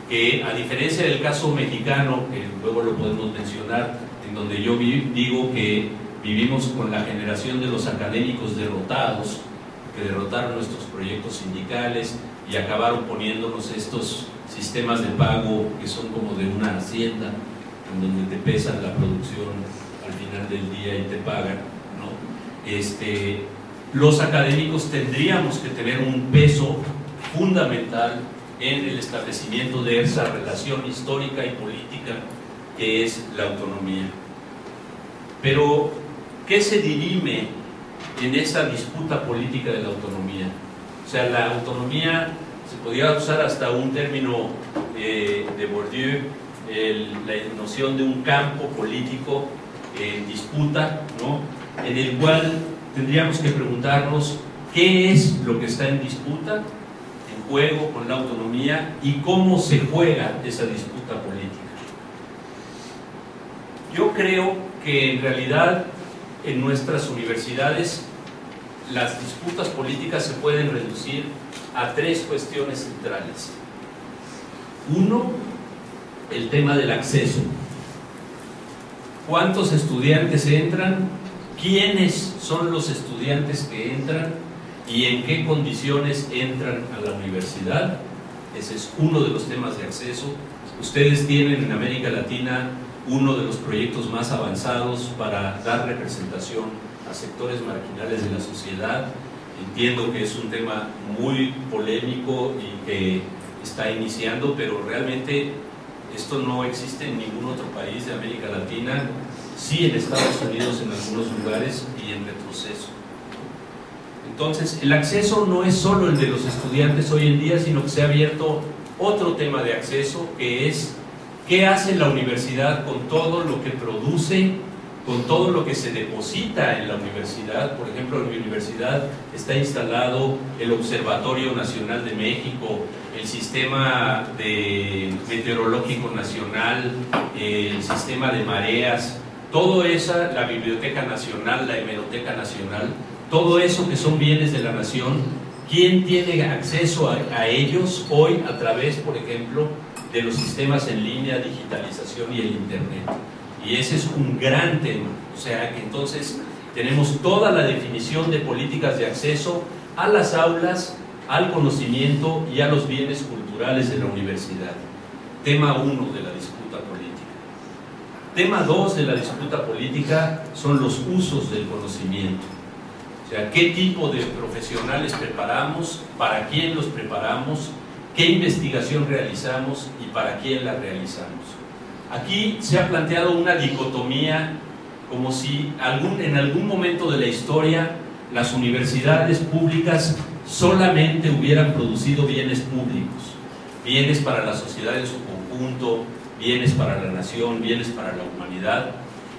que, a diferencia del caso mexicano, que luego lo podemos mencionar, en donde yo digo que vivimos con la generación de los académicos derrotados, que derrotaron nuestros proyectos sindicales y acabaron poniéndonos estos sistemas de pago que son como de una hacienda, en donde te pesan la producción al final del día y te pagan, ¿no? Los académicos tendríamos que tener un peso fundamental en el establecimiento de esa relación histórica y política que es la autonomía. Pero, ¿qué se dirime en esa disputa política de la autonomía? O sea, la autonomía se podría usar hasta un término de Bourdieu, la noción de un campo político en disputa, ¿no? En el cual tendríamos que preguntarnos qué es lo que está en disputa, en juego con la autonomía, y cómo se juega esa disputa política. Yo creo que en realidad en nuestras universidades las disputas políticas se pueden reducir a tres cuestiones centrales. Uno, el tema del acceso. ¿Cuántos estudiantes entran? ¿Quiénes son los estudiantes que entran? ¿Y en qué condiciones entran a la universidad? Ese es uno de los temas de acceso. Ustedes tienen en América Latina uno de los proyectos más avanzados para dar representación a sectores marginales de la sociedad, Entiendo que es un tema muy polémico y que está iniciando, pero realmente esto no existe en ningún otro país de América Latina, sí en Estados Unidos en algunos lugares y en retroceso. Entonces, el acceso no es solo el de los estudiantes hoy en día, sino que se ha abierto otro tema de acceso, que es qué hace la universidad con todo lo que produce, con todo lo que se deposita en la universidad. Por ejemplo, en mi universidad está instalado el Observatorio Nacional de México, el Sistema Meteorológico Nacional, el Sistema de Mareas, todo eso, la Biblioteca Nacional, la Hemeroteca Nacional, todo eso que son bienes de la nación. ¿Quién tiene acceso a ellos hoy a través, por ejemplo, de los sistemas en línea, digitalización y el Internet? Y ese es un gran tema. O sea que entonces tenemos toda la definición de políticas de acceso a las aulas, al conocimiento y a los bienes culturales de la universidad. Tema 1 de la disputa política. Tema 2 de la disputa política son los usos del conocimiento. O sea, qué tipo de profesionales preparamos, para quién los preparamos, qué investigación realizamos y para quién la realizamos. Aquí se ha planteado una dicotomía, como si en algún momento de la historia las universidades públicas solamente hubieran producido bienes públicos, bienes para la sociedad en su conjunto, bienes para la nación, bienes para la humanidad,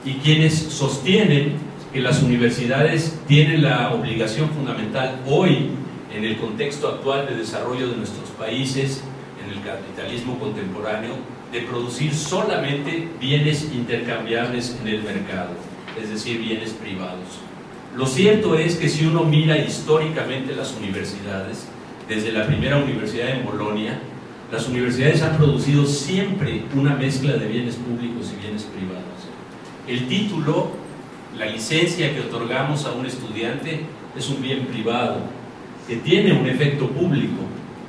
y quienes sostienen que las universidades tienen la obligación fundamental hoy, en el contexto actual de desarrollo de nuestros países, en el capitalismo contemporáneo, de producir solamente bienes intercambiables en el mercado, es decir, bienes privados. Lo cierto es que si uno mira históricamente las universidades, desde la primera universidad en Bolonia, las universidades han producido siempre una mezcla de bienes públicos y bienes privados. El título, la licencia que otorgamos a un estudiante, es un bien privado, que tiene un efecto público,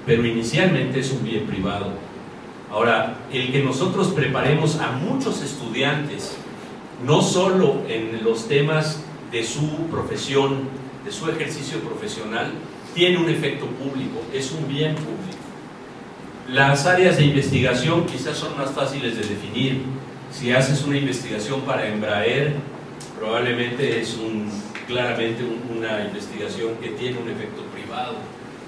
pero inicialmente es un bien privado. Ahora, el que nosotros preparemos a muchos estudiantes, no solo en los temas de su profesión, de su ejercicio profesional, tiene un efecto público, es un bien público. Las áreas de investigación quizás son más fáciles de definir. Si haces una investigación para Embraer, probablemente es claramente una investigación que tiene un efecto privado,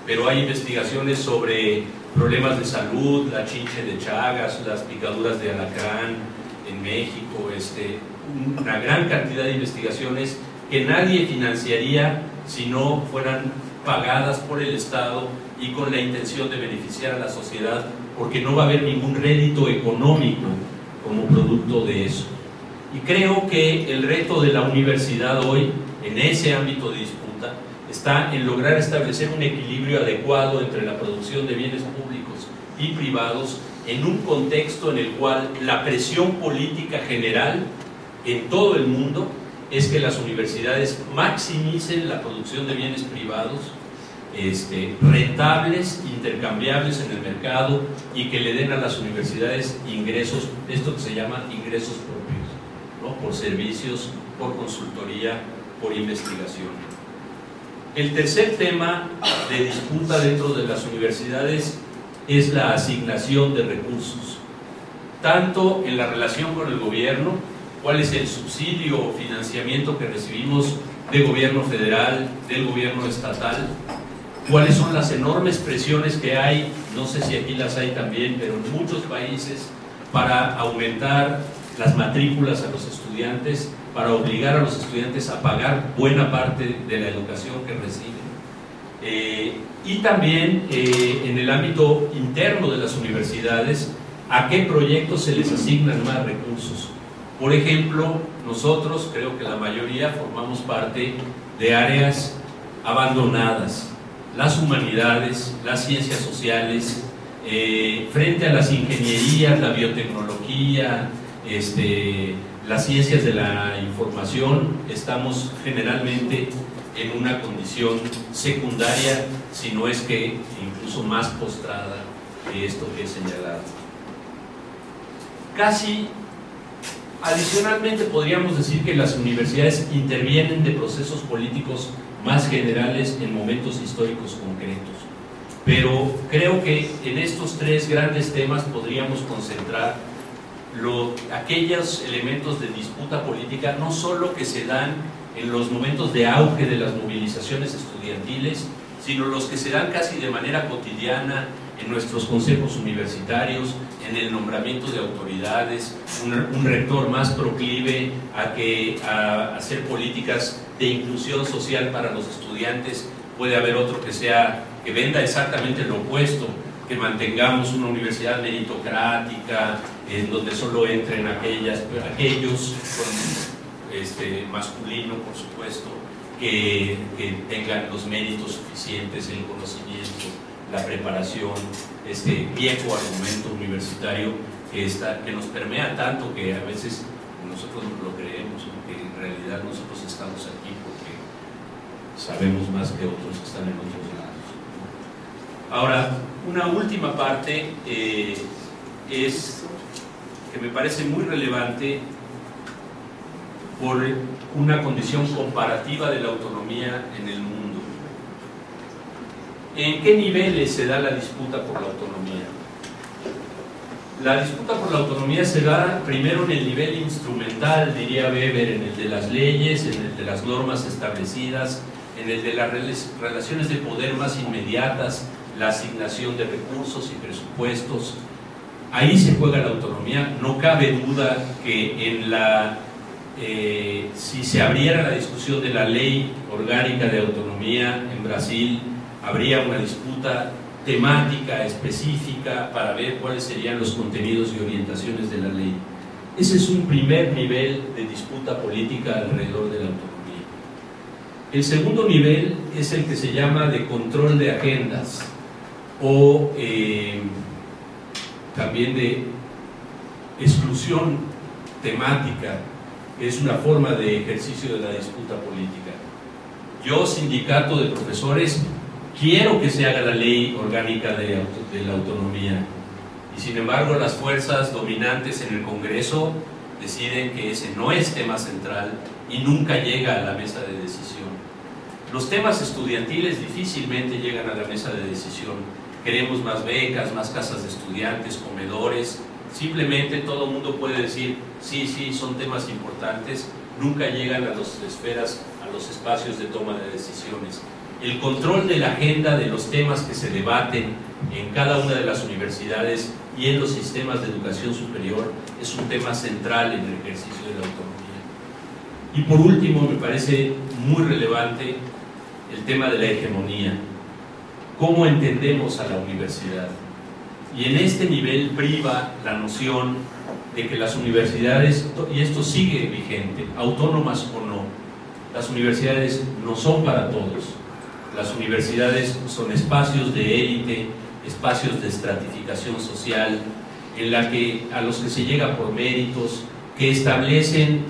pero hay investigaciones sobre problemas de salud, la chinche de Chagas, las picaduras de alacrán en México, una gran cantidad de investigaciones que nadie financiaría si no fueran pagadas por el Estado y con la intención de beneficiar a la sociedad, porque no va a haber ningún rédito económico como producto de eso. Y creo que el reto de la universidad hoy, en ese ámbito de disputa, está en lograr establecer un equilibrio adecuado entre la producción de bienes públicos y privados en un contexto en el cual la presión política general en todo el mundo es que las universidades maximicen la producción de bienes privados, rentables, intercambiables en el mercado, y que le den a las universidades ingresos, esto que se llama ingresos propios, ¿no? Por servicios, por consultoría, por investigación. El tercer tema de disputa dentro de las universidades es la asignación de recursos, tanto en la relación con el gobierno, cuál es el subsidio o financiamiento que recibimos del gobierno federal, del gobierno estatal, cuáles son las enormes presiones que hay, no sé si aquí las hay también, pero en muchos países, para aumentar las matrículas a los estudiantes, para obligar a los estudiantes a pagar buena parte de la educación que reciben. Y también en el ámbito interno de las universidades, a qué proyectos se les asignan más recursos. Por ejemplo, nosotros, creo que la mayoría, formamos parte de áreas abandonadas, las humanidades, las ciencias sociales, frente a las ingenierías, la biotecnología, las ciencias de la información, estamos generalmente en una condición secundaria, si no es que incluso más postrada que esto que he señalado. Casi adicionalmente podríamos decir que las universidades intervienen de procesos políticos más generales en momentos históricos concretos. Pero creo que en estos tres grandes temas podríamos concentrar aquellos elementos de disputa política, no solo que se dan en los momentos de auge de las movilizaciones estudiantiles, sino los que se dan casi de manera cotidiana en nuestros consejos universitarios, en el nombramiento de autoridades, un rector más proclive a hacer políticas de inclusión social para los estudiantes, puede haber otro que venda exactamente lo opuesto, que mantengamos una universidad meritocrática, en donde solo entren aquellos con masculino, por supuesto, que tengan los méritos suficientes, el conocimiento, la preparación, este viejo argumento universitario que nos permea tanto que a veces nosotros no lo creemos, que en realidad nosotros estamos aquí porque sabemos más que otros que están en otros lados. Ahora, una última parte es que me parece muy relevante por una condición comparativa de la autonomía en el mundo. ¿En qué niveles se da la disputa por la autonomía? La disputa por la autonomía se da primero en el nivel instrumental, diría Weber, en el de las leyes, en el de las normas establecidas, en el de las relaciones de poder más inmediatas, la asignación de recursos y presupuestos. Ahí se juega la autonomía. No cabe duda que si se abriera la discusión de la ley orgánica de autonomía en Brasil, habría una disputa temática específica para ver cuáles serían los contenidos y orientaciones de la ley. Ese es un primer nivel de disputa política alrededor de la autonomía. El segundo nivel es el que se llama de control de agendas o también de exclusión temática, que es una forma de ejercicio de la disputa política. Yo, sindicato de profesores, quiero que se haga la ley orgánica de la autonomía, y sin embargo las fuerzas dominantes en el Congreso deciden que ese no es tema central y nunca llega a la mesa de decisión. Los temas estudiantiles difícilmente llegan a la mesa de decisión. Queremos más becas, más casas de estudiantes, comedores. Simplemente todo el mundo puede decir, sí, son temas importantes, nunca llegan a las esferas, a los espacios de toma de decisiones. El control de la agenda de los temas que se debaten en cada una de las universidades y en los sistemas de educación superior es un tema central en el ejercicio de la autonomía. Y por último, me parece muy relevante el tema de la hegemonía. ¿Cómo entendemos a la universidad? Y en este nivel priva la noción de que las universidades, y esto sigue vigente, autónomas o no, las universidades no son para todos. Las universidades son espacios de élite, espacios de estratificación social, a los que se llega por méritos, que establecen,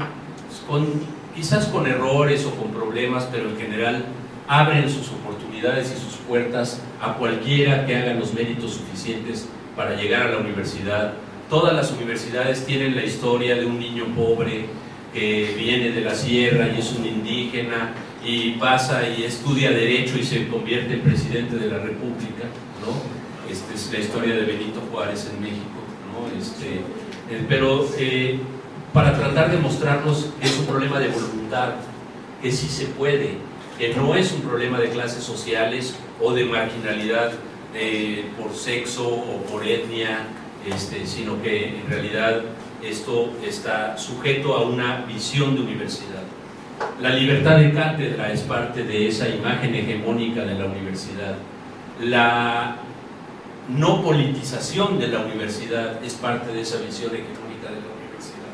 quizás con errores o con problemas, pero en general abren sus oportunidades y sus puertas a cualquiera que haga los méritos suficientes para llegar a la universidad. Todas las universidades tienen la historia de un niño pobre que viene de la sierra y es un indígena y pasa y estudia Derecho y se convierte en presidente de la República, ¿no? Esta es la historia de Benito Juárez en México, ¿no? Pero para tratar de mostrarnos que es un problema de voluntad, que sí se puede, que no es un problema de clases sociales o de marginalidad por sexo o por etnia, sino que en realidad esto está sujeto a una visión de universidad. La libertad de cátedra es parte de esa imagen hegemónica de la universidad. La no politización de la universidad es parte de esa visión hegemónica de la universidad.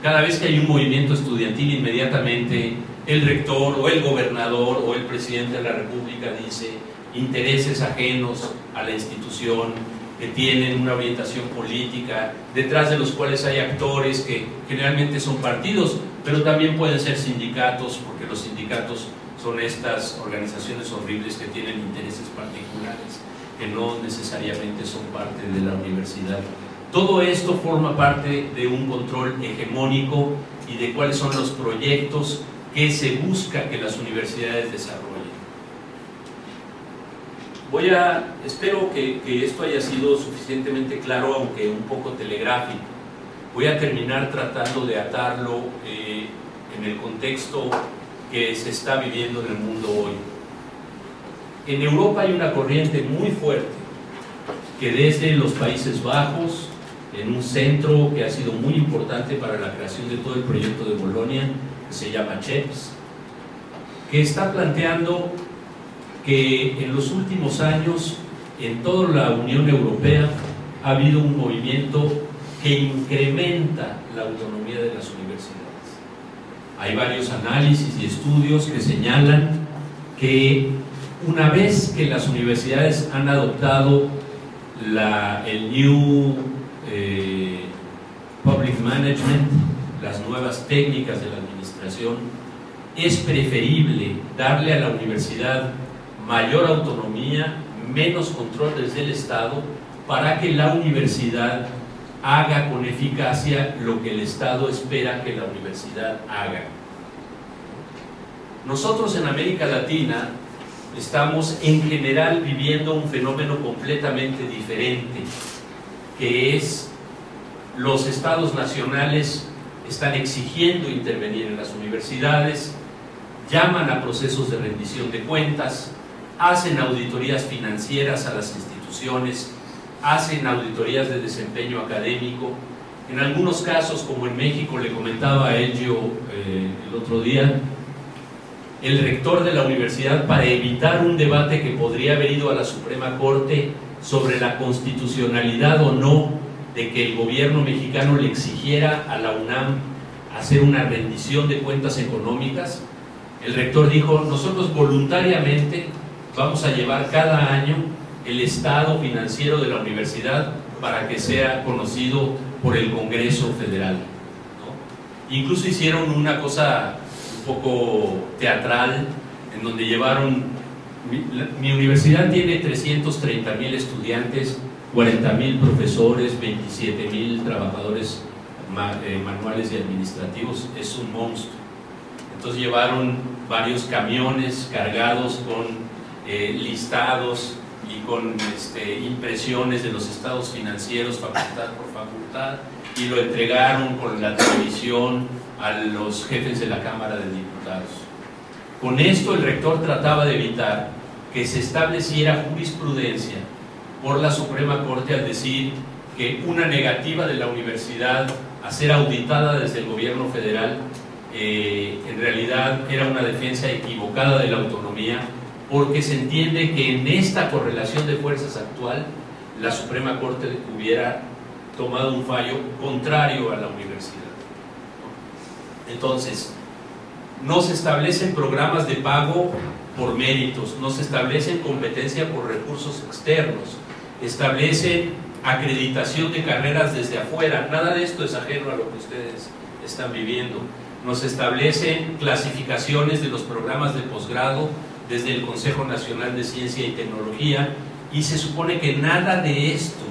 Cada vez que hay un movimiento estudiantil, inmediatamente el rector o el gobernador o el presidente de la República dice intereses ajenos a la institución, que tienen una orientación política, detrás de los cuales hay actores que generalmente son partidos, pero también pueden ser sindicatos, porque los sindicatos son estas organizaciones horribles que tienen intereses particulares, que no necesariamente son parte de la universidad. Todo esto forma parte de un control hegemónico y de cuáles son los proyectos que se busca que las universidades desarrollen. Espero que esto haya sido suficientemente claro, aunque un poco telegráfico. Voy a terminar tratando de atarlo en el contexto que se está viviendo en el mundo hoy. En Europa hay una corriente muy fuerte que desde los Países Bajos, en un centro que ha sido muy importante para la creación de todo el proyecto de Bolonia, que se llama CHEPS, que está planteando que en los últimos años en toda la Unión Europea ha habido un movimiento que incrementa la autonomía de las universidades. Hay varios análisis y estudios que señalan que una vez que las universidades han adoptado el New Public Management, las nuevas técnicas de la administración, es preferible darle a la universidad mayor autonomía, menos control desde el Estado, para que la universidad haga con eficacia lo que el Estado espera que la universidad haga. Nosotros en América Latina estamos en general viviendo un fenómeno completamente diferente, que es los estados nacionales están exigiendo intervenir en las universidades, llaman a procesos de rendición de cuentas, hacen auditorías financieras a las instituciones, hacen auditorías de desempeño académico. En algunos casos, como en México, le comentaba a Elgio el otro día, el rector de la universidad, para evitar un debate que podría haber ido a la Suprema Corte sobre la constitucionalidad o no de que el gobierno mexicano le exigiera a la UNAM hacer una rendición de cuentas económicas, el rector dijo: nosotros voluntariamente vamos a llevar cada año el estado financiero de la universidad para que sea conocido por el Congreso Federal, ¿no? Incluso hicieron una cosa un poco teatral, en donde llevaron, mi universidad tiene 330,000 estudiantes, 40,000 profesores, 27,000 trabajadores manuales y administrativos, es un monstruo. Entonces llevaron varios camiones cargados con listados y con impresiones de los estados financieros facultad por facultad, y lo entregaron con la televisión a los jefes de la Cámara de Diputados. Con esto el rector trataba de evitar que se estableciera jurisprudencia por la Suprema Corte al decir que una negativa de la universidad a ser auditada desde el gobierno federal en realidad era una defensa equivocada de la autonomía, porque se entiende que en esta correlación de fuerzas actual la Suprema Corte hubiera tomado un fallo contrario a la universidad. Entonces, no se establecen programas de pago por méritos, no se establecen competencia por recursos externos, establecen acreditación de carreras desde afuera. Nada de esto es ajeno a lo que ustedes están viviendo. Nos establecen clasificaciones de los programas de posgrado desde el Consejo Nacional de Ciencia y Tecnología, y se supone que nada de esto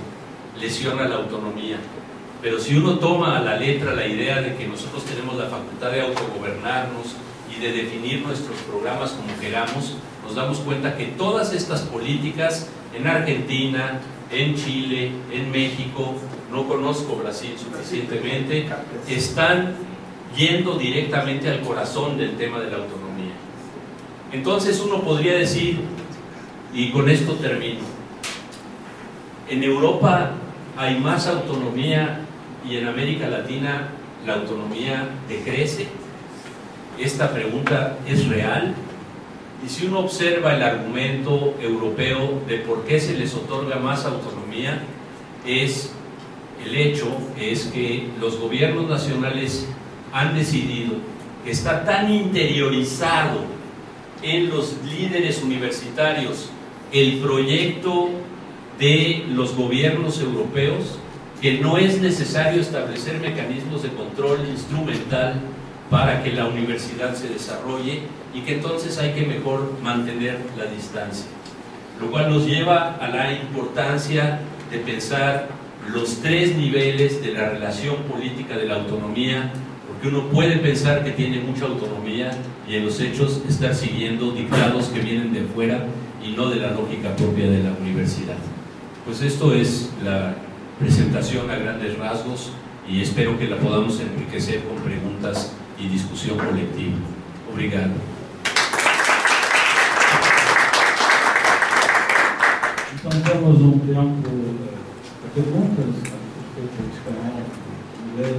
lesiona la autonomía. Pero si uno toma a la letra la idea de que nosotros tenemos la facultad de autogobernarnos y de definir nuestros programas como queramos, nos damos cuenta que todas estas políticas en Argentina, en Chile, en México, no conozco Brasil suficientemente, están yendo directamente al corazón del tema de la autonomía. Entonces uno podría decir, y con esto termino, en Europa hay más autonomía y en América Latina la autonomía decrece. Esta pregunta es real, y si uno observa el argumento europeo de por qué se les otorga más autonomía, es el hecho es que los gobiernos nacionales han decidido que está tan interiorizado en los líderes universitarios el proyecto de los gobiernos europeos, que no es necesario establecer mecanismos de control instrumental para que la universidad se desarrolle, y que entonces hay que mejor mantener la distancia, lo cual nos lleva a la importancia de pensar los tres niveles de la relación política de la autonomía, porque uno puede pensar que tiene mucha autonomía y en los hechos estar siguiendo dictados que vienen de fuera y no de la lógica propia de la universidad. Pues esto es la presentación a grandes rasgos y espero que la podamos enriquecer con preguntas y discusión colectiva. Obrigado. Então temos tempo para perguntas a respeito do espanhol, inglês.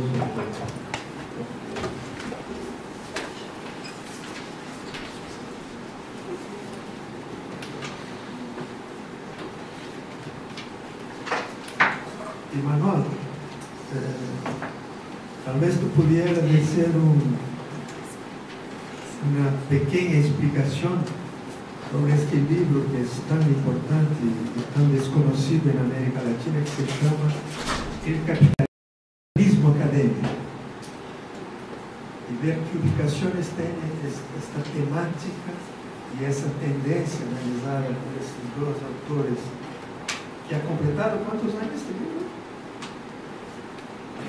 Emanuel, talvez tu pudieras hacer una pequeña explicación sobre este libro que es tan importante y tan desconocido en América Latina, que se llama El capitalismo académico, y ver qué ubicaciones tiene esta temática y esa tendencia analizada por estos dos autores, que ha completado ¿cuántos años este libro?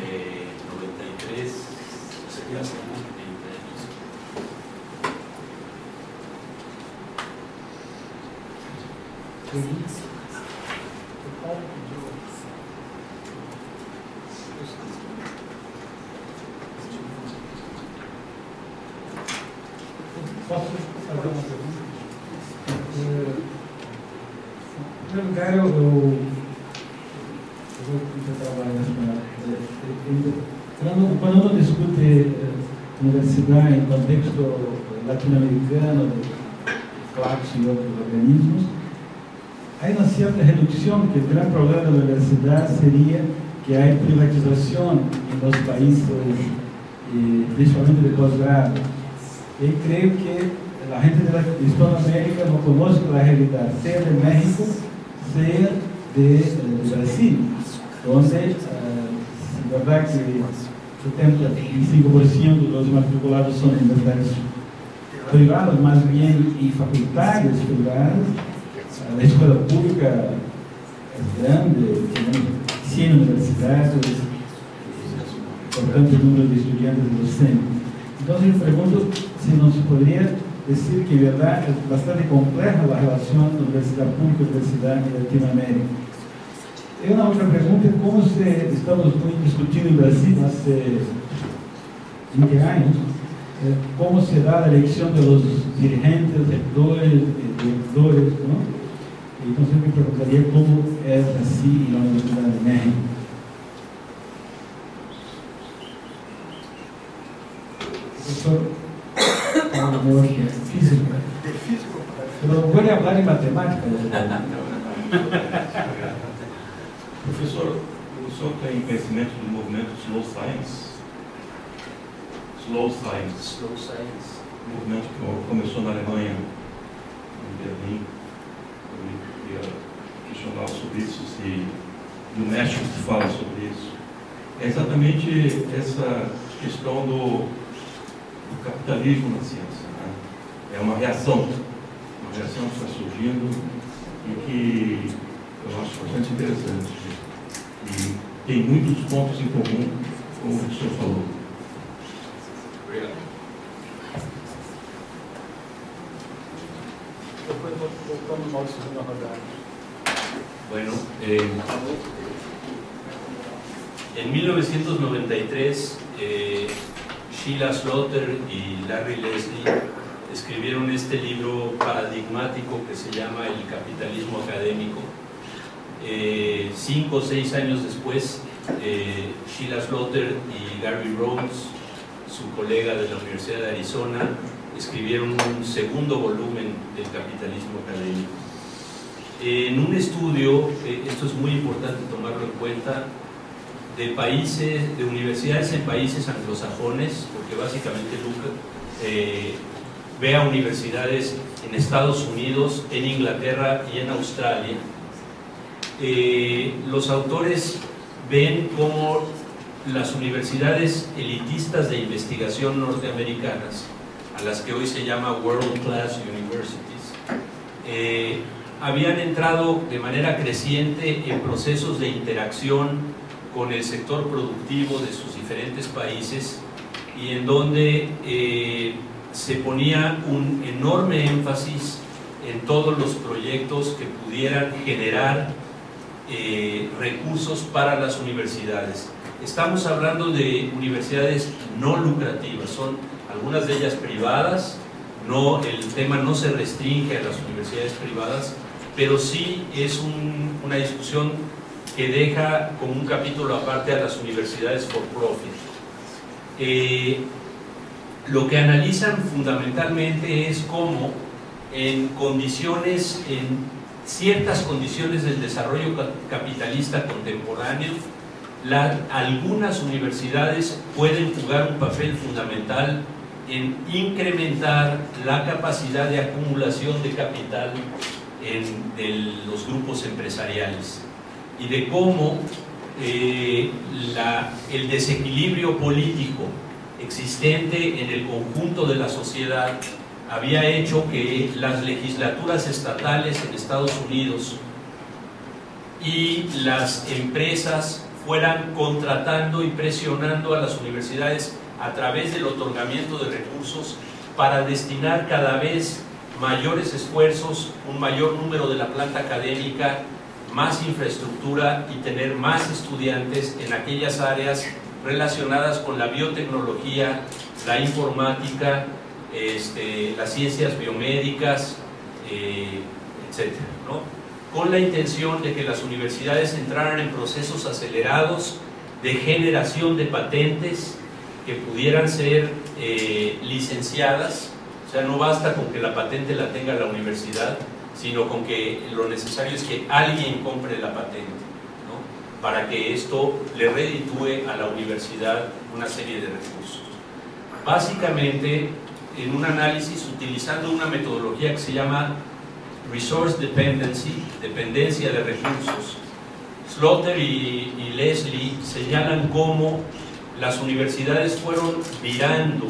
93, sería hace 20 años. Posso fazer uma pergunta? Em primeiro lugar, eu vou tentar trabalhar quando uno discute universidade em contexto latino-americano, CLACS e outros organismos, há uma certa redução, que o grande problema da universidade seria que há privatização nos países, principalmente de pós-grado. E creio que a gente de Hispanoamérica não conhece a realidade, seja de México, seja de Brasil, onde é verdade que 75% dos matriculados são universidades privadas, mas bem em faculdades privadas. A escola pública é grande, tem 100 universidades, importante número de estudantes e docentes. Então, eu pergunto se não se poderia dizer que, em verdade, é bastante complexa a relação da universidade pública e universidade latino-américa. E uma outra pergunta é como estamos discutindo em Brasil há 20 anos, como se dá a eleição dos dirigentes, rectores e diretores, não? Então, eu me perguntaria como é assim na Universidade de México. Professor Paulo, que é físico, pero voy a hablar em matemática. Professor, o senhor tem conhecimento do movimento Slow Science? Slow Science. Slow Science. Um movimento que começou na Alemanha, em Berlim. Eu queria questionar sobre isso, se no México se fala sobre isso. É exatamente essa questão do capitalismo na ciência, né? É uma reação que está surgindo e que eu acho bastante interessante. E tem muitos pontos em comum com o que o senhor falou. Obrigado. Depois voltamos ao segundo rodada. Bueno, en 1993, Sheila Slaughter y Larry Leslie escribieron este libro paradigmático que se llama El capitalismo académico. 5 o 6 años después, Sheila Slaughter y Gary Rhodes, su colega de la Universidad de Arizona, escribieron un segundo volumen del capitalismo académico. En un estudio, esto es muy importante tomarlo en cuenta, de países, de universidades en países anglosajones, porque básicamente ve a universidades en Estados Unidos, en Inglaterra y en Australia. Los autores ven cómo las universidades elitistas de investigación norteamericanas, a las que hoy se llama World Class Universities, habían entrado de manera creciente en procesos de interacción con el sector productivo de sus diferentes países y en donde se ponía un enorme énfasis en todos los proyectos que pudieran generar recursos para las universidades. Estamos hablando de universidades no lucrativas, son algunas de ellas privadas, el tema no se restringe a las universidades privadas, pero sí es una discusión que deja como un capítulo aparte a las universidades for profit. Lo que analizan fundamentalmente es cómo en ciertas condiciones del desarrollo capitalista contemporáneo, algunas universidades pueden jugar un papel fundamental en incrementar la capacidad de acumulación de capital de los grupos empresariales, y de cómo el desequilibrio político existente en el conjunto de la sociedad había hecho que las legislaturas estatales en Estados Unidos y las empresas fueran contratando y presionando a las universidades a través del otorgamiento de recursos para destinar cada vez mayores esfuerzos, un mayor número de la planta académica, más infraestructura y tener más estudiantes en aquellas áreas relacionadas con la biotecnología, la informática, las ciencias biomédicas, etcétera, ¿no? Con la intención de que las universidades entraran en procesos acelerados de generación de patentes que pudieran ser licenciadas. O sea, no basta con que la patente la tenga la universidad, sino con que lo necesario es que alguien compre la patente, ¿no? Para que esto le reditúe a la universidad una serie de recursos. Básicamente, en un análisis utilizando una metodología que se llama Resource Dependency, dependencia de recursos, Slaughter y Leslie señalan cómo las universidades fueron virando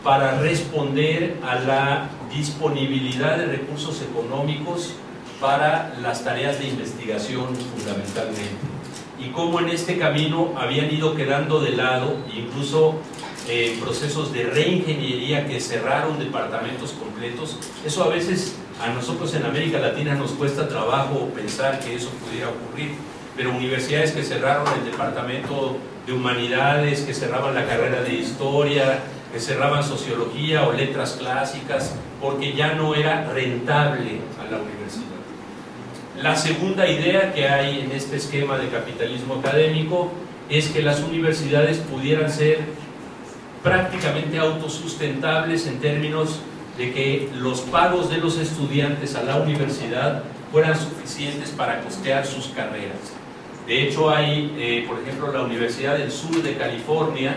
para responder a la disponibilidad de recursos económicos para las tareas de investigación fundamentalmente, y cómo en este camino habían ido quedando de lado, incluso procesos de reingeniería que cerraron departamentos completos. Eso a veces a nosotros en América Latina nos cuesta trabajo pensar que eso pudiera ocurrir, pero universidades que cerraron el departamento de humanidades, que cerraban la carrera de historia, que cerraban sociología o letras clásicas, porque ya no era rentable a la universidad. La segunda idea que hay en este esquema de capitalismo académico es que las universidades pudieran ser prácticamente autosustentables en términos de que los pagos de los estudiantes a la universidad fueran suficientes para costear sus carreras. De hecho, hay, por ejemplo, la Universidad del Sur de California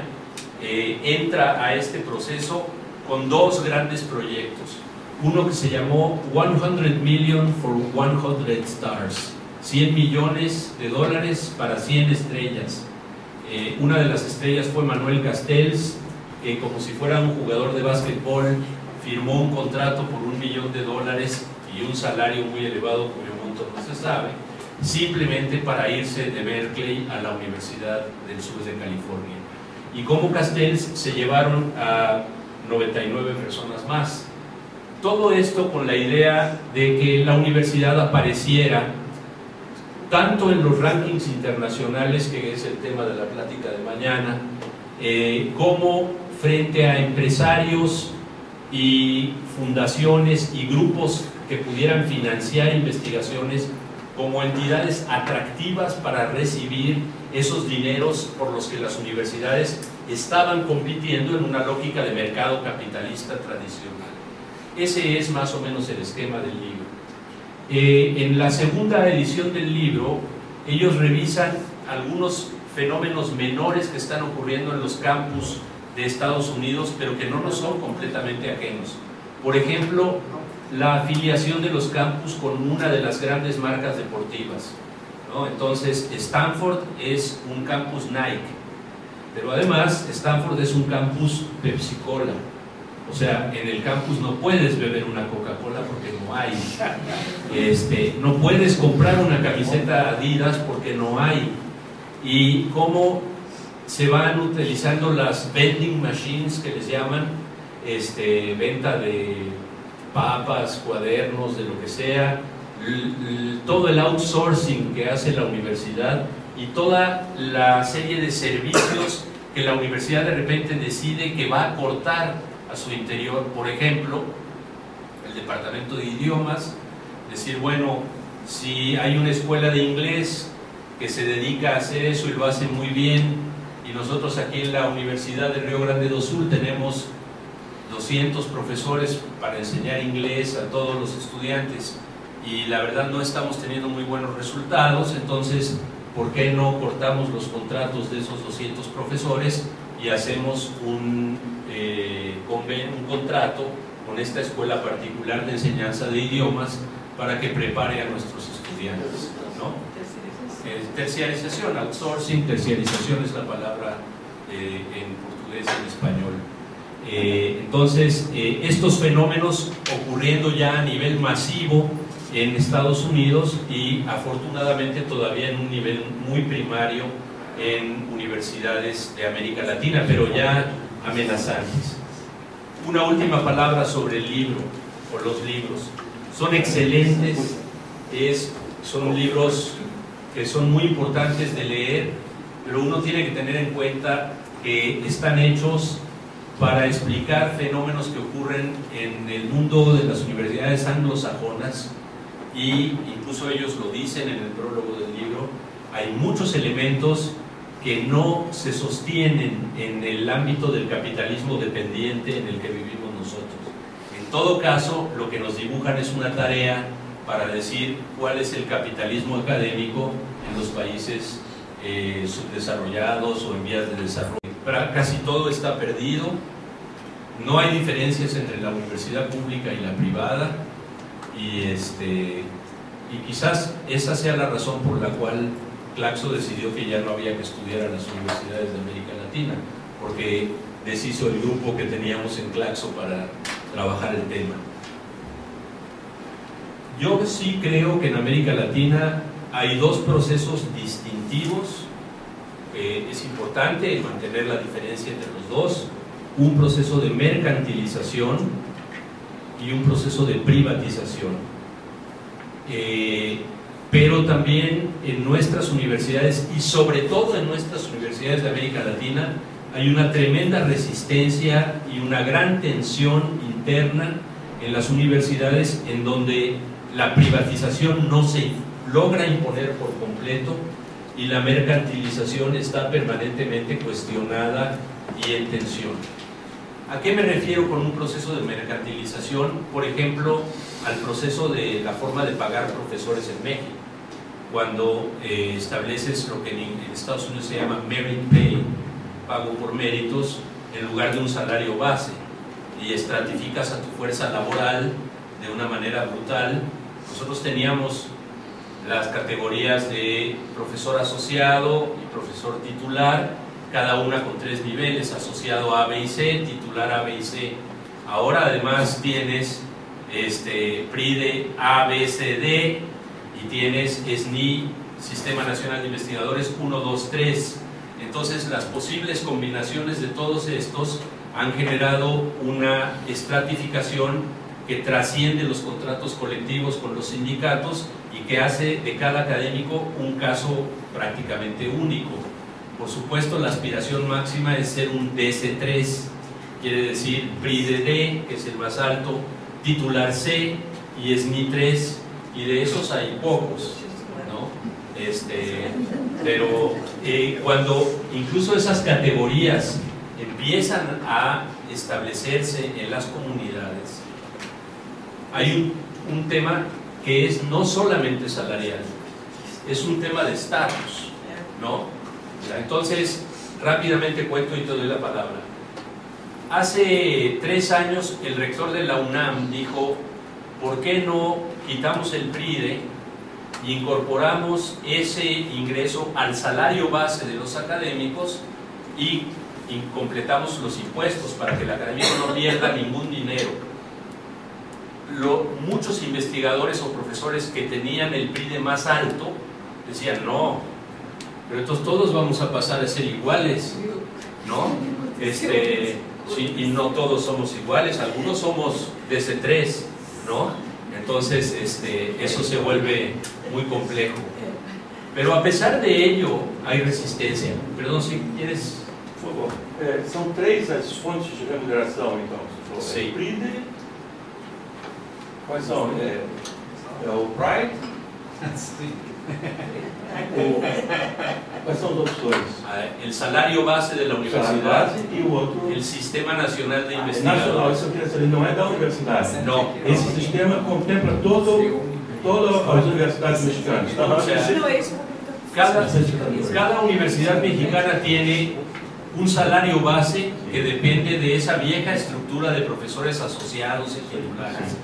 entra a este proceso con dos grandes proyectos. Uno que se llamó 100 Million for 100 Stars, 100 millones de dólares para 100 estrellas. Una de las estrellas fue Manuel Castells, que como si fuera un jugador de básquetbol firmó un contrato por $1 millón y un salario muy elevado cuyo monto no se sabe, simplemente para irse de Berkeley a la Universidad del Sur de California. Y como Castells se llevaron a 99 personas más. Todo esto con la idea de que la universidad apareciera tanto en los rankings internacionales, que es el tema de la plática de mañana, como frente a empresarios y fundaciones y grupos que pudieran financiar investigaciones como entidades atractivas para recibir esos dineros por los que las universidades estaban compitiendo en una lógica de mercado capitalista tradicional. Ese es más o menos el esquema del libro. En la segunda edición del libro, ellos revisan algunos fenómenos menores que están ocurriendo en los campus de Estados Unidos, pero que no nos son completamente ajenos. Por ejemplo, la afiliación de los campus con una de las grandes marcas deportivas, ¿no? Entonces, Stanford es un campus Nike, pero además Stanford es un campus Pepsi-Cola. O sea, en el campus no puedes beber una Coca-Cola porque no hay. No puedes comprar una camiseta Adidas porque no hay. Y cómo se van utilizando las vending machines, que les llaman, venta de papas, cuadernos, de lo que sea, todo el outsourcing que hace la universidad y toda la serie de servicios que la universidad de repente decide que va a cortar a su interior. Por ejemplo, el departamento de idiomas, decir, bueno, si hay una escuela de inglés que se dedica a hacer eso y lo hace muy bien, y nosotros aquí en la Universidad de Río Grande do Sul tenemos 200 profesores para enseñar inglés a todos los estudiantes y la verdad no estamos teniendo muy buenos resultados, entonces ¿por qué no cortamos los contratos de esos 200 profesores y hacemos un contrato con esta escuela particular de enseñanza de idiomas para que prepare a nuestros estudiantes, ¿no? Terciarización, outsourcing, terciarización es la palabra en portugués y en español. Entonces, estos fenómenos ocurriendo ya a nivel masivo en Estados Unidos y afortunadamente todavía en un nivel muy primario en universidades de América Latina, pero ya amenazantes. Una última palabra sobre el libro o los libros. Son excelentes, son libros que son muy importantes de leer, pero uno tiene que tener en cuenta que están hechos para explicar fenómenos que ocurren en el mundo de las universidades anglosajonas, y incluso ellos lo dicen en el prólogo del libro. Hay muchos elementos que no se sostienen en el ámbito del capitalismo dependiente en el que vivimos nosotros. En todo caso, lo que nos dibujan es una tarea para decir cuál es el capitalismo académico en los países subdesarrollados o en vías de desarrollo. Casi todo está perdido, no hay diferencias entre la universidad pública y la privada, y quizás esa sea la razón por la cual Claxo decidió que ya no había que estudiar a las universidades de América Latina, porque deshizo el grupo que teníamos en Claxo para trabajar el tema. Yo sí creo que en América Latina hay dos procesos distintivos. Es importante mantener la diferencia entre los dos: un proceso de mercantilización y un proceso de privatización. Pero también en nuestras universidades, y sobre todo en nuestras universidades de América Latina, hay una tremenda resistencia y una gran tensión interna en las universidades, en donde la privatización no se logra imponer por completo y la mercantilización está permanentemente cuestionada y en tensión. ¿A qué me refiero con un proceso de mercantilización? Por ejemplo, al proceso de la forma de pagar profesores en México. Cuando estableces lo que en Estados Unidos se llama merit pay, pago por méritos, en lugar de un salario base, y estratificas a tu fuerza laboral de una manera brutal. Nosotros teníamos las categorías de profesor asociado y profesor titular, cada una con 3 niveles: asociado A, B y C, titular A, B y C. Ahora además tienes PRIDE A, B, C, D, y tienes SNI, Sistema Nacional de Investigadores 1, 2, 3. Entonces las posibles combinaciones de todos estos han generado una estratificación que trasciende los contratos colectivos con los sindicatos y que hace de cada académico un caso prácticamente único. Por supuesto, la aspiración máxima es ser un DC3, quiere decir PRIDE D, que es el más alto, titular C y SNI 3, y de esos hay pocos, ¿no? Pero cuando incluso esas categorías empiezan a establecerse en las comunidades, hay un tema que es no solamente salarial, es un tema de estatus, ¿no? Entonces, rápidamente cuento y te doy la palabra. Hace 3 años el rector de la UNAM dijo: ¿por qué no quitamos el PRIDE y incorporamos ese ingreso al salario base de los académicos y completamos los impuestos para que el académico no pierda ningún dinero? Muchos investigadores o profesores que tenían el PRIDE más alto decían: no, pero entonces todos vamos a pasar a ser iguales, ¿no? Sí, y no todos somos iguales, algunos somos DC3, ¿no? Entonces eso se vuelve muy complejo. Pero a pesar de ello hay resistencia. Perdón, si quieres... Por favor. São três as fontes de remuneração, então. Sim. Pride, quais são? O Pride? Quais são as opções? El salario base de la Salário universidad, base e o outro... el Sistema Nacional de Nacional, Investigadores. isso eu queria saber, não é da universidade. No, Esse sistema contempla todas as universidades mexicanas. Tá? O sea, Não, é isso. cada universidad mexicana tiene un salario base que depende de esa vieja estructura de profesores asociados y titulares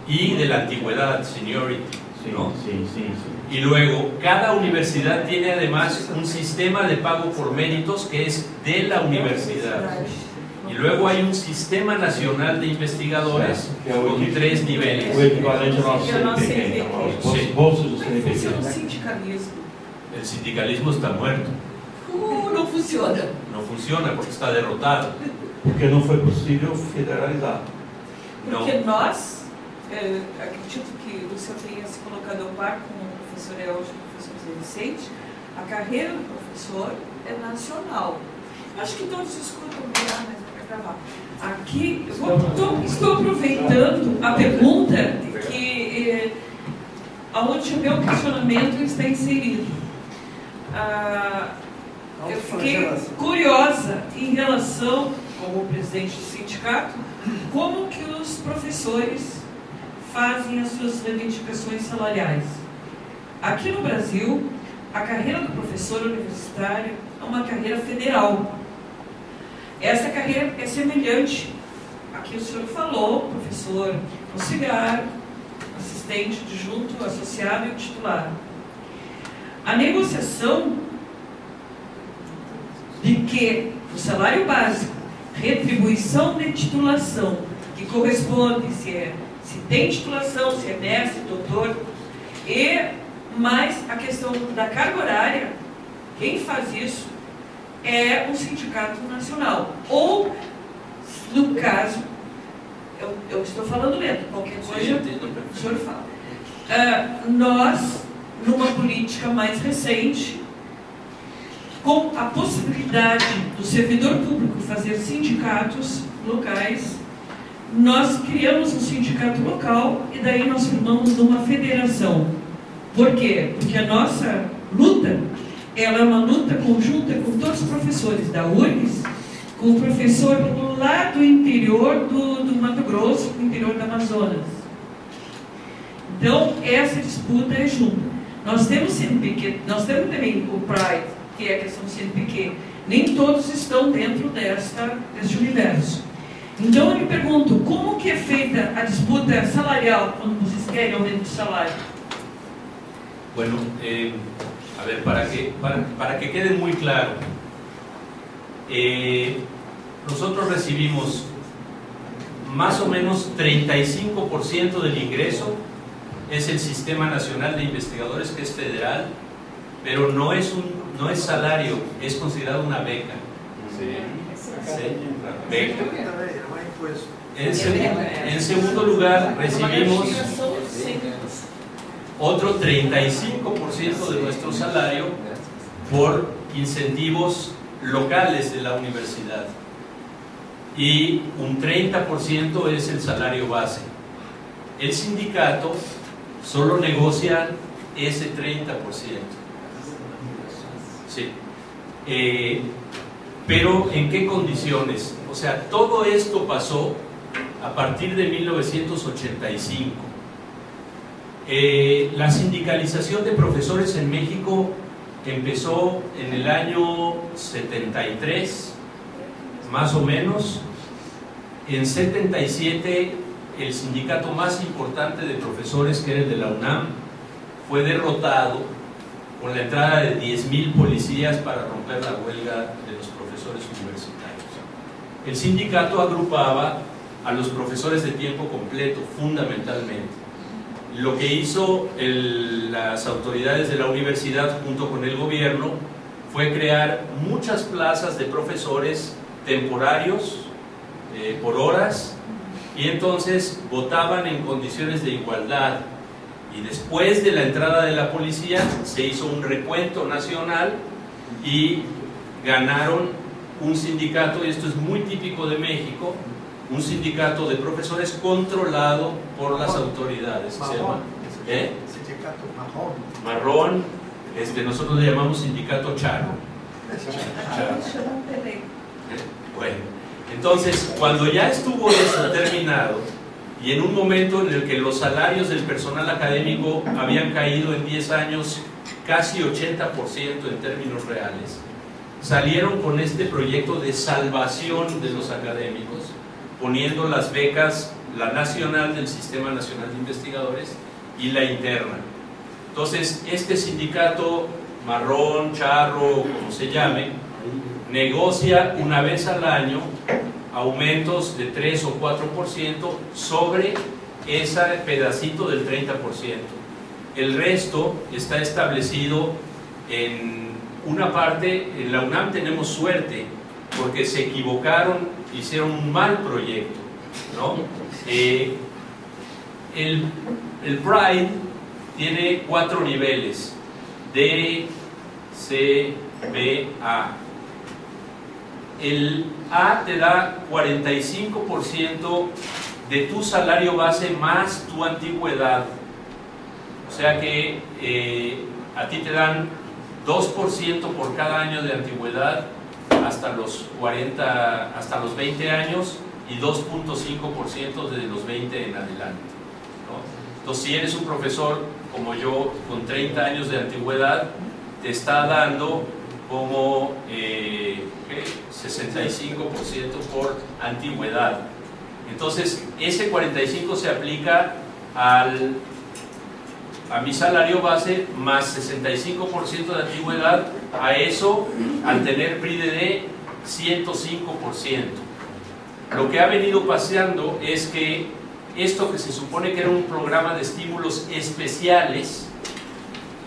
y de la antigüedad, seniority, ¿no? Sim. Y luego, cada universidad tiene además un sistema de pago por méritos que es de la universidad. Y luego hay un sistema nacional de investigadores con 3 niveles. O equivalente ao nosso CNPq, então, os bolsos do CNPq. Funciona o sindicalismo. El sindicalismo está muerto. Não funciona. No funciona porque está derrotado. Porque não foi possível federalizar. Porque nós, acredito que o senhor tenha se colocado ao par com o professor Elgio e o professor Zé Vicente, a carreira do professor é nacional. Acho que todos escutam, mas é para gravar. Aqui, estou aproveitando a pergunta que aonde o meu questionamento está inserido. Eu fiquei curiosa em relação, como presidente do sindicato, como que os professores fazem as suas reivindicações salariais. Aqui no Brasil, a carreira do professor universitário é uma carreira federal. Essa carreira é semelhante a que o senhor falou, professor auxiliar, assistente adjunto, associado e titular. A negociação de que o salário básico, retribuição de titulação, que corresponde se tem titulação, se é mestre, doutor, e mais a questão da carga horária, quem faz isso é um sindicato nacional. Ou, no caso, eu estou falando lento, qualquer coisa o senhor fala. Nós, numa política mais recente, com a possibilidade do servidor público fazer sindicatos locais, nós criamos um sindicato local e daí nós formamos uma federação. Por quê? Porque a nossa luta, ela é uma luta conjunta com todos os professores da URGS, com o professor lá do interior do Mato Grosso, do interior do Amazonas. Então, essa disputa é junta. Nós temos CNPq, nós temos também o Pride, que é a questão do CNPq. Nem todos estão dentro deste universo. Então, eu me pergunto, como que é feita a disputa salarial quando vocês querem aumento de salário? Bueno, a ver, para que quede muy claro, nosotros recibimos más o menos 35% del ingreso, es el Sistema Nacional de Investigadores, que es federal, pero no es salario, es considerado una beca. Sí, beca. En segundo lugar, recibimos otro 35% de nuestro salario por incentivos locales de la universidad y un 30% es el salario base. El sindicato solo negocia ese 30%. Sí. Pero ¿en qué condiciones? O sea, todo esto pasó a partir de 1985. La sindicalización de profesores en México empezó en el año 73, más o menos. En 77, el sindicato más importante de profesores, que era el de la UNAM, fue derrotado con la entrada de 10,000 policías para romper la huelga de los profesores universitarios. El sindicato agrupaba a los profesores de tiempo completo, fundamentalmente. Lo que hizo las autoridades de la universidad junto con el gobierno fue crear muchas plazas de profesores temporarios por horas y entonces votaban en condiciones de igualdad. Y después de la entrada de la policía se hizo un recuento nacional y ganaron un sindicato, y esto es muy típico de México, un sindicato de profesores controlado por las autoridades. Se llama Sindicato marrón. marrón, nosotros le llamamos sindicato charro. Bueno, entonces cuando ya estuvo eso terminado, y en un momento en el que los salarios del personal académico habían caído en 10 años casi 80% en términos reales, salieron con este proyecto de salvación de los académicos, poniendo las becas, la nacional del Sistema Nacional de Investigadores y la interna. Entonces, este sindicato marrón, charro, como se llame, negocia una vez al año aumentos de 3 o 4% sobre ese pedacito del 30%. El resto está establecido en una parte. En la UNAM tenemos suerte porque se equivocaron, hicieron un mal proyecto, ¿no? El Pride tiene 4 niveles: D, C, B, A. El A te da 45% de tu salario base más tu antigüedad. O sea que a ti te dan 2% por cada año de antigüedad hasta los 40, hasta los 20 años, y 2.5% desde los 20 en adelante, ¿no? Entonces, si eres un profesor como yo con 30 años de antigüedad, te está dando como 65% por antigüedad. Entonces, ese 45% se aplica a mi salario base más 65% de antigüedad, a eso, al tener PRI de 105%. Lo que ha venido pasando es que esto que se supone que era un programa de estímulos especiales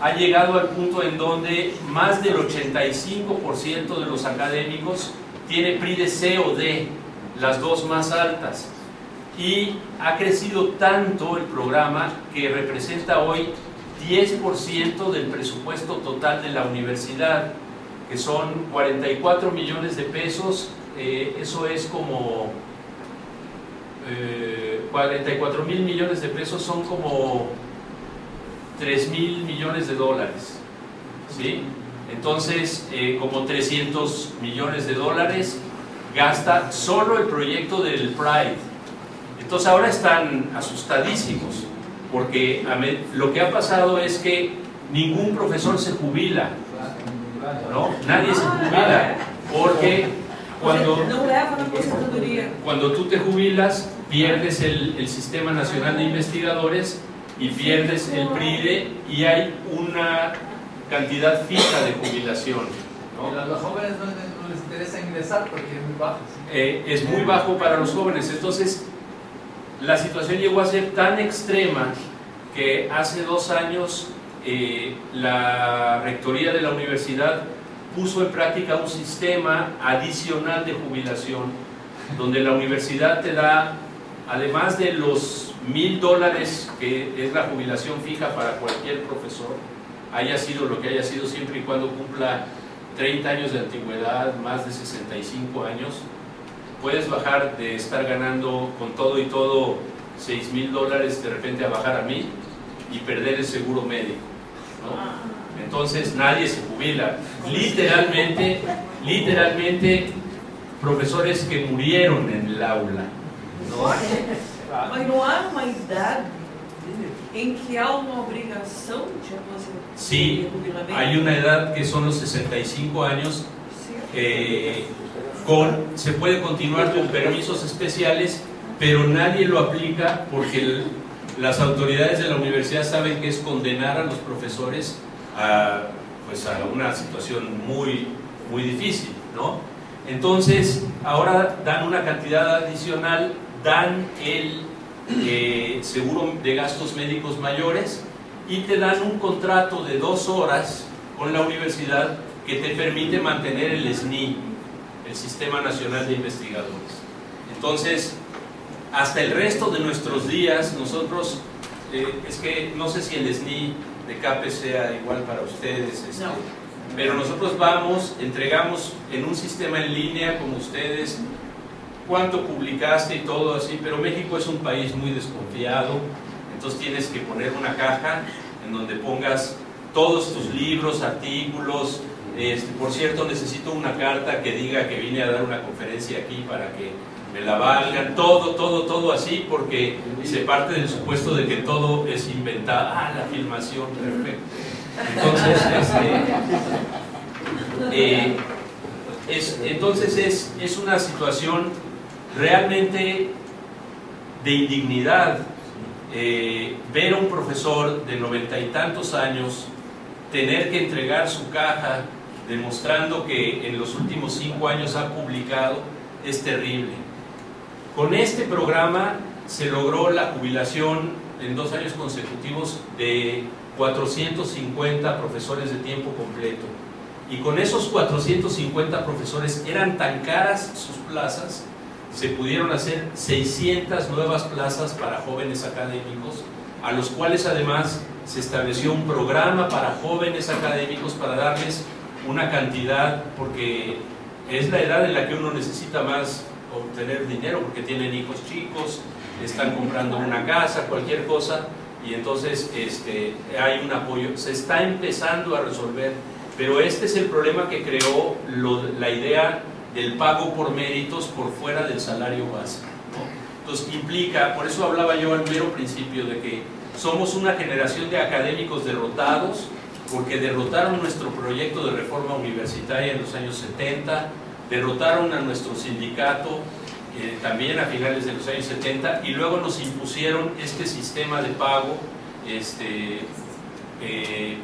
ha llegado al punto en donde más del 85% de los académicos tiene PRI de C o D, las dos más altas. Y ha crecido tanto el programa que representa hoy 10% del presupuesto total de la universidad, que son 44 millones de pesos. Eso es como 44 mil millones de pesos, son como 3 mil millones de dólares, ¿sí? Entonces, como 300 millones de dólares gasta solo el proyecto del Pride. Entonces ahora están asustadísimos, porque lo que ha pasado es que ningún profesor se jubila, ¿no? Nadie se jubila, porque cuando tú te jubilas, pierdes el Sistema Nacional de Investigadores y pierdes el PRIDE, y hay una cantidad fija de jubilación, ¿no? A los jóvenes no les interesa ingresar porque es muy bajo. ¿Sí? Es muy bajo para los jóvenes. Entonces, la situación llegó a ser tan extrema que hace 2 años la rectoría de la universidad puso en práctica un sistema adicional de jubilación, donde la universidad te da, además de los $1,000 que es la jubilación fija para cualquier profesor, haya sido lo que haya sido, siempre y cuando cumpla 30 años de antigüedad, más de 65 años, puedes bajar de estar ganando con todo y todo $6,000 de repente a bajar a 1,000 y perder el seguro médico, ¿no? Entonces nadie se jubila. Literalmente profesores que murieron en el aula, ¿no? Mas não há uma idade em que há uma obrigação de aposentar? Sí, hay una edad que son los 65 años. Se puede continuar con permisos especiales, pero nadie lo aplica porque las autoridades de la universidad saben que es condenar a los profesores a una situación muy, muy difícil, ¿no? Entonces, ahora dan una cantidad adicional, dan el seguro de gastos médicos mayores y te dan un contrato de 2 horas con la universidad que te permite mantener el SNI, el Sistema Nacional de Investigadores. Entonces, hasta el resto de nuestros días, nosotros, es que no sé si el SNI de CAPE sea igual para ustedes, No. pero nosotros vamos, entregamos en un sistema en línea como ustedes, cuánto publicaste y todo así, pero México es un país muy desconfiado, entonces tienes que poner una caja en donde pongas todos tus libros, artículos. Por cierto, necesito una carta que diga que vine a dar una conferencia aquí para que me la valgan, todo así, porque se parte del supuesto de que todo es inventado. Ah, la filmación, perfecto. Entonces, es una situación realmente de indignidad, ver a un profesor de 90 y tantos años tener que entregar su caja demostrando que en los últimos 5 años ha publicado, es terrible. Con este programa se logró la jubilación en 2 años consecutivos de 450 profesores de tiempo completo, y con esos 450 profesores eran tan caras sus plazas, se pudieron hacer 600 nuevas plazas para jóvenes académicos, a los cuales además se estableció un programa para jóvenes académicos para darles una cantidad, porque es la edad en la que uno necesita más obtener dinero, porque tienen hijos chicos, están comprando una casa, cualquier cosa, y entonces hay un apoyo. Se está empezando a resolver, pero este es el problema que creó la idea del pago por méritos por fuera del salario base, ¿no? Entonces implica, por eso hablaba yo al mero principio de que somos una generación de académicos derrotados, porque derrotaron nuestro proyecto de reforma universitaria en los años 70, derrotaron a nuestro sindicato también a finales de los años 70, y luego nos impusieron este sistema de pago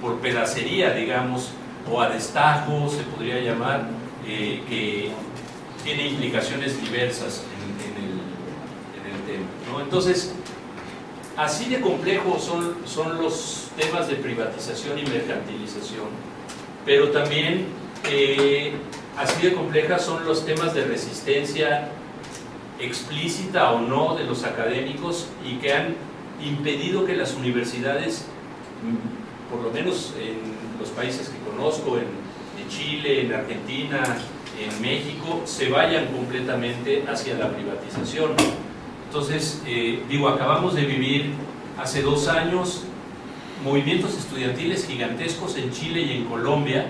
por pedacería, digamos, o a destajo se podría llamar, que tiene implicaciones diversas en el tema, ¿no? Entonces, así de complejos son los temas de privatización y mercantilización, pero también así de complejas son los temas de resistencia explícita o no de los académicos, y que han impedido que las universidades, por lo menos en los países que conozco, en Chile, en Argentina, en México, se vayan completamente hacia la privatización. Entonces, acabamos de vivir hace 2 años movimientos estudiantiles gigantescos en Chile y en Colombia.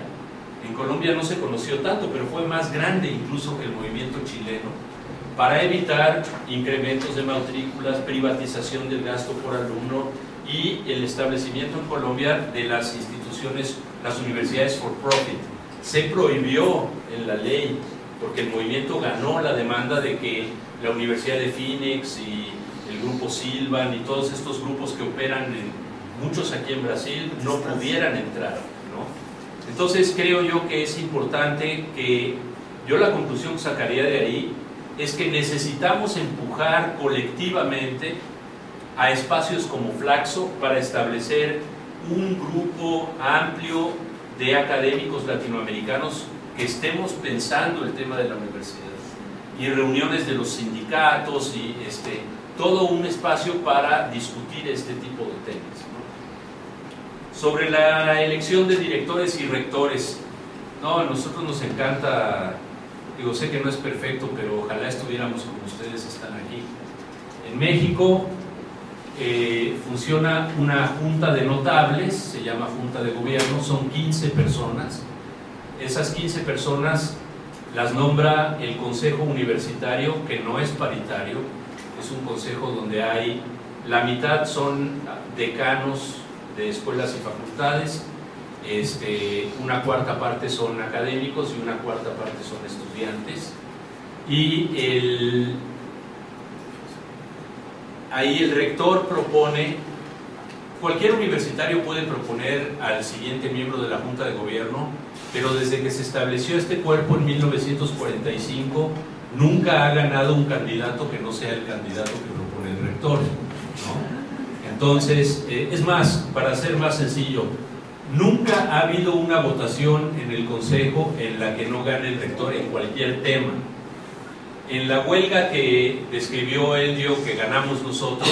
En Colombia no se conoció tanto, pero fue más grande incluso que el movimiento chileno, para evitar incrementos de matrículas, privatización del gasto por alumno y el establecimiento en Colombia de las instituciones, las universidades for profit. Se prohibió en la ley, porque el movimiento ganó la demanda de que la Universidad de Phoenix y el grupo Silvan y todos estos grupos que operan muchos aquí en Brasil no pudieran entrar, ¿no? Entonces creo yo que es importante que yo la conclusión que sacaría de ahí es que necesitamos empujar colectivamente a espacios como Flaxo para establecer un grupo amplio de académicos latinoamericanos que estemos pensando el tema de la universidad, y reuniones de los sindicatos y todo un espacio para discutir este tipo de temas, ¿no? Sobre la elección de directores y rectores, a nosotros nos encanta, sé que no es perfecto, pero ojalá estuviéramos como ustedes están aquí. En México funciona una junta de notables, se llama junta de gobierno, son 15 personas. Esas 15 personas las nombra el consejo universitario, que no es paritario, es un consejo donde hay, la mitad son decanos de escuelas y facultades, una cuarta parte son académicos y una cuarta parte son estudiantes, y ahí el rector propone, cualquier universitario puede proponer al siguiente miembro de la Junta de Gobierno, pero desde que se estableció este cuerpo en 1945, nunca ha ganado un candidato que no sea el candidato que propone el rector, ¿no? Entonces, es más, para ser más sencillo, nunca ha habido una votación en el Consejo en la que no gane el rector en cualquier tema. En la huelga que describió Elio, que ganamos nosotros,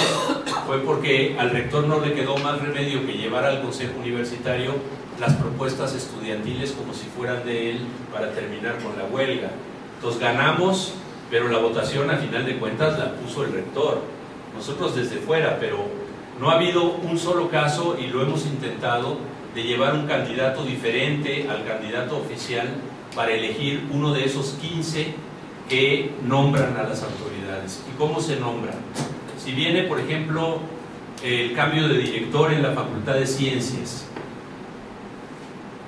fue porque al rector no le quedó más remedio que llevar al Consejo Universitario las propuestas estudiantiles como si fueran de él para terminar con la huelga. Entonces ganamos, pero la votación a final de cuentas la puso el rector. Nosotros desde fuera, pero no ha habido un solo caso, y lo hemos intentado, de llevar un candidato diferente al candidato oficial para elegir uno de esos 15 que nombran a las autoridades. ¿Y cómo se nombran? Si viene, por ejemplo, el cambio de director en la Facultad de Ciencias,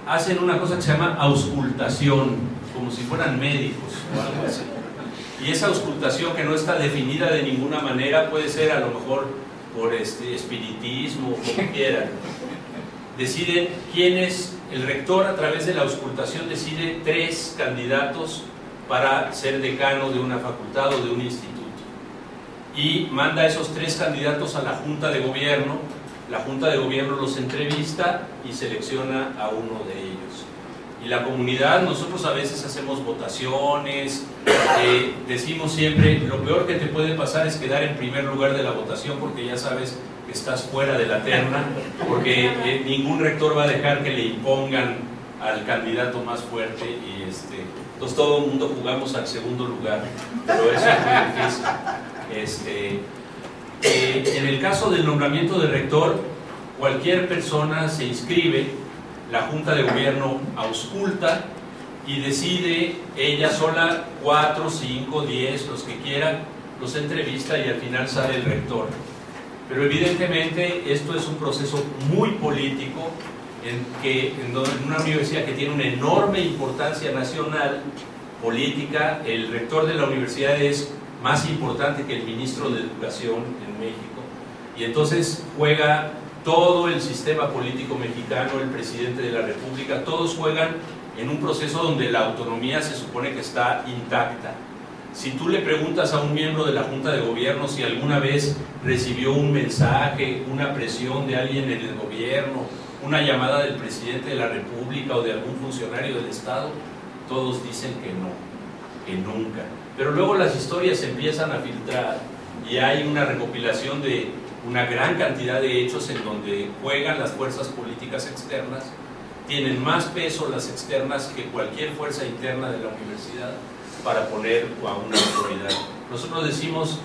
hacen una cosa que se llama auscultación, como si fueran médicos o algo así. Y esa auscultación, que no está definida de ninguna manera, puede ser a lo mejor por espiritismo o como quieran, deciden quién es. El rector, a través de la auscultación, decide 3 candidatos para ser decano de una facultad o de un instituto, y manda a esos 3 candidatos a la Junta de Gobierno. La Junta de Gobierno los entrevista y selecciona a uno de ellos. Y la comunidad, nosotros a veces hacemos votaciones, decimos siempre, lo peor que te puede pasar es quedar en primer lugar de la votación, porque ya sabes que estás fuera de la terna, porque ningún rector va a dejar que le impongan al candidato más fuerte, y entonces todo el mundo jugamos al segundo lugar, pero eso es muy difícil. En el caso del nombramiento de rector, cualquier persona se inscribe, la Junta de Gobierno ausculta y decide ella sola 4, 5, 10, los que quieran, los entrevista y al final sale el rector. Pero evidentemente esto es un proceso muy político, en una universidad que tiene una enorme importancia nacional, política. El rector de la universidad es más importante que el ministro de Educación en México, y entonces juega todo el sistema político mexicano, el presidente de la República, todos juegan en un proceso donde la autonomía se supone que está intacta. Si tú le preguntas a un miembro de la Junta de Gobierno si alguna vez recibió un mensaje, una presión de alguien en el gobierno, una llamada del presidente de la República o de algún funcionario del Estado, todos dicen que no, que nunca. Pero luego las historias empiezan a filtrar y hay una recopilación de una gran cantidad de hechos en donde juegan las fuerzas políticas externas, tienen más peso las externas que cualquier fuerza interna de la universidad para poner a una autoridad. Nosotros decimos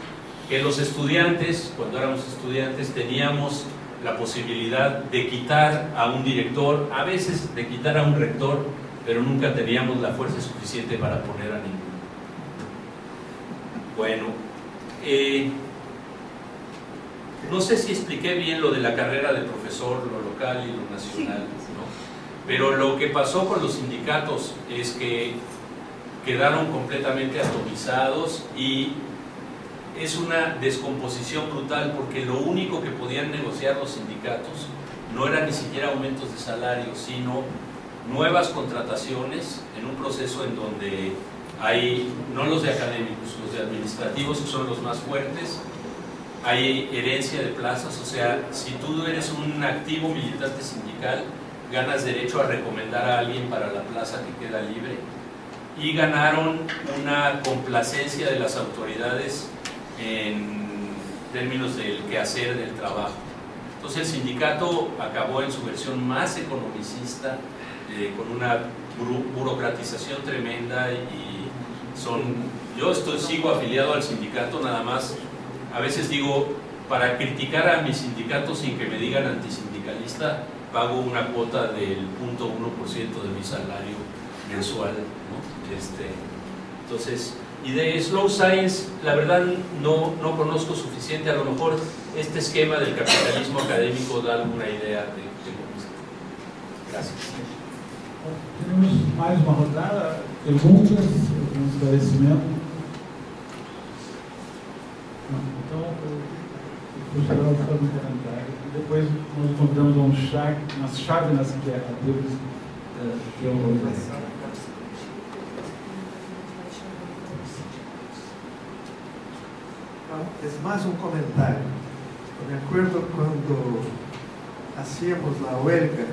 que los estudiantes, cuando éramos estudiantes, teníamos la posibilidad de quitar a un director, a veces de quitar a un rector, pero nunca teníamos la fuerza suficiente para poner a ninguno. Bueno, no sé si expliqué bien lo de la carrera de profesor, lo local y lo nacional, ¿no? Pero lo que pasó con los sindicatos es que quedaron completamente atomizados y es una descomposición brutal, porque lo único que podían negociar los sindicatos no eran ni siquiera aumentos de salario, sino nuevas contrataciones en un proceso en donde hay, no los de académicos, los de administrativos, que son los más fuertes, hay herencia de plazas. O sea, si tú eres un activo militante sindical, ganas derecho a recomendar a alguien para la plaza que queda libre, y ganaron una complacencia de las autoridades en términos del quehacer del trabajo. Entonces el sindicato acabó en su versión más economicista, con una burocratización tremenda, y yo sigo afiliado al sindicato, nada más a veces digo, para criticar a mi sindicato sin que me digan antisindicalista, pago una cuota del 0.1% de mi salario mensual, ¿no? Entonces, y de Slow Science, la verdad no conozco suficiente. A lo mejor este esquema del capitalismo académico da alguna idea de cómo está. Gracias. Temos mais uma rodada, perguntas, algum esclarecimento? Então, o Geraldo faz um comentário. Depois nós convidamos umas chávenas que é a Deus, que é o Rodrigo. Es más un comentario. Me acuerdo cuando hacíamos la huelga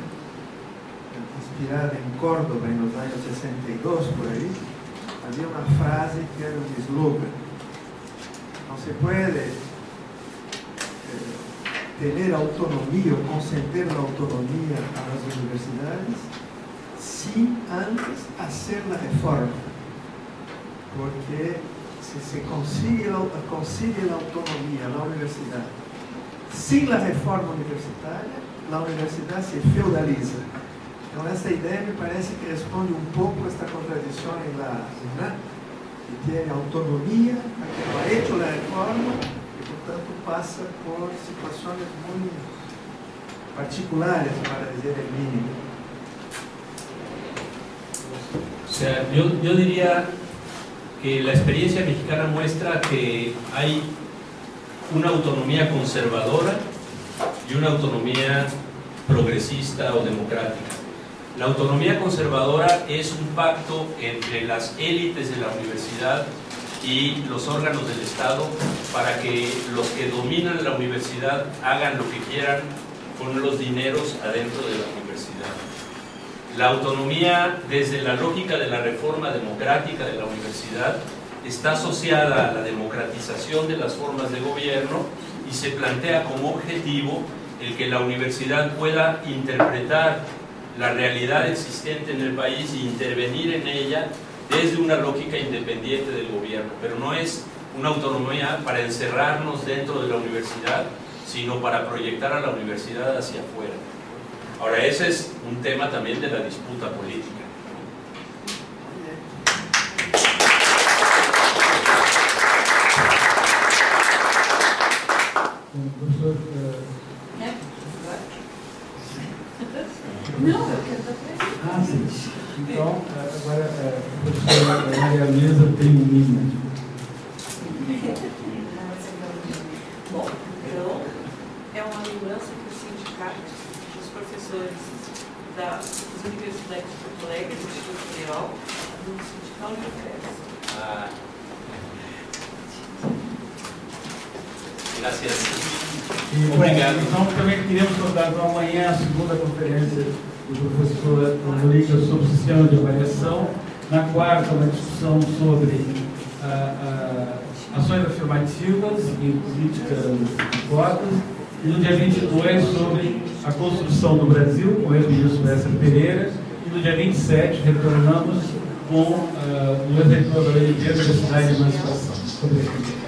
inspirada en Córdoba en los años 62, por ahí, havia uma frase que era um slogan: não se pode ter autonomia ou conceder a autonomia às universidades sem antes fazer a reforma, porque se consigue a autonomia na universidade sem a reforma universitária, a universidade se feudaliza. Então, essa ideia me parece que responde um pouco a esta contradição em la UNAM, que tem autonomia, que não ha hecho a reforma e, portanto, passa por situações muito particulares, para dizer el mínimo. O sea, yo diría que la experiencia mexicana muestra que hay una autonomía conservadora y una autonomía progresista o democrática. La autonomía conservadora es un pacto entre las élites de la universidad y los órganos del Estado para que los que dominan la universidad hagan lo que quieran con los dineros adentro de la universidad. La autonomía, desde la lógica de la reforma democrática de la universidad, está asociada a la democratización de las formas de gobierno y se plantea como objetivo el que la universidad pueda interpretar la realidad existente en el país e intervenir en ella desde una lógica independiente del gobierno, pero no es una autonomía para encerrarnos dentro de la universidad, sino para proyectar a la universidad hacia afuera. Ahora, ese es un tema también de la disputa política. Professor, Não, eu quero dar para ele. sim. Então, agora a professora Maria Luísa tem um minuto. Bom, então, é uma lembrança que o sindicato dos professores das universidades de Porto Alegre, do Instituto Federal, do Sindical de oferece. Gracias. Obrigado. Então, também queríamos contar para amanhã a segunda conferência do professor Rodrigo sobre o sistema de avaliação. Na quarta, uma discussão sobre ações afirmativas em políticas de cotas. E no dia 22, sobre a construção do Brasil, com o ex-ministro Bessa Pereira. E no dia 27, retornamos com o ex-reitor da UNB, Universidade de Emancipação. Obrigado.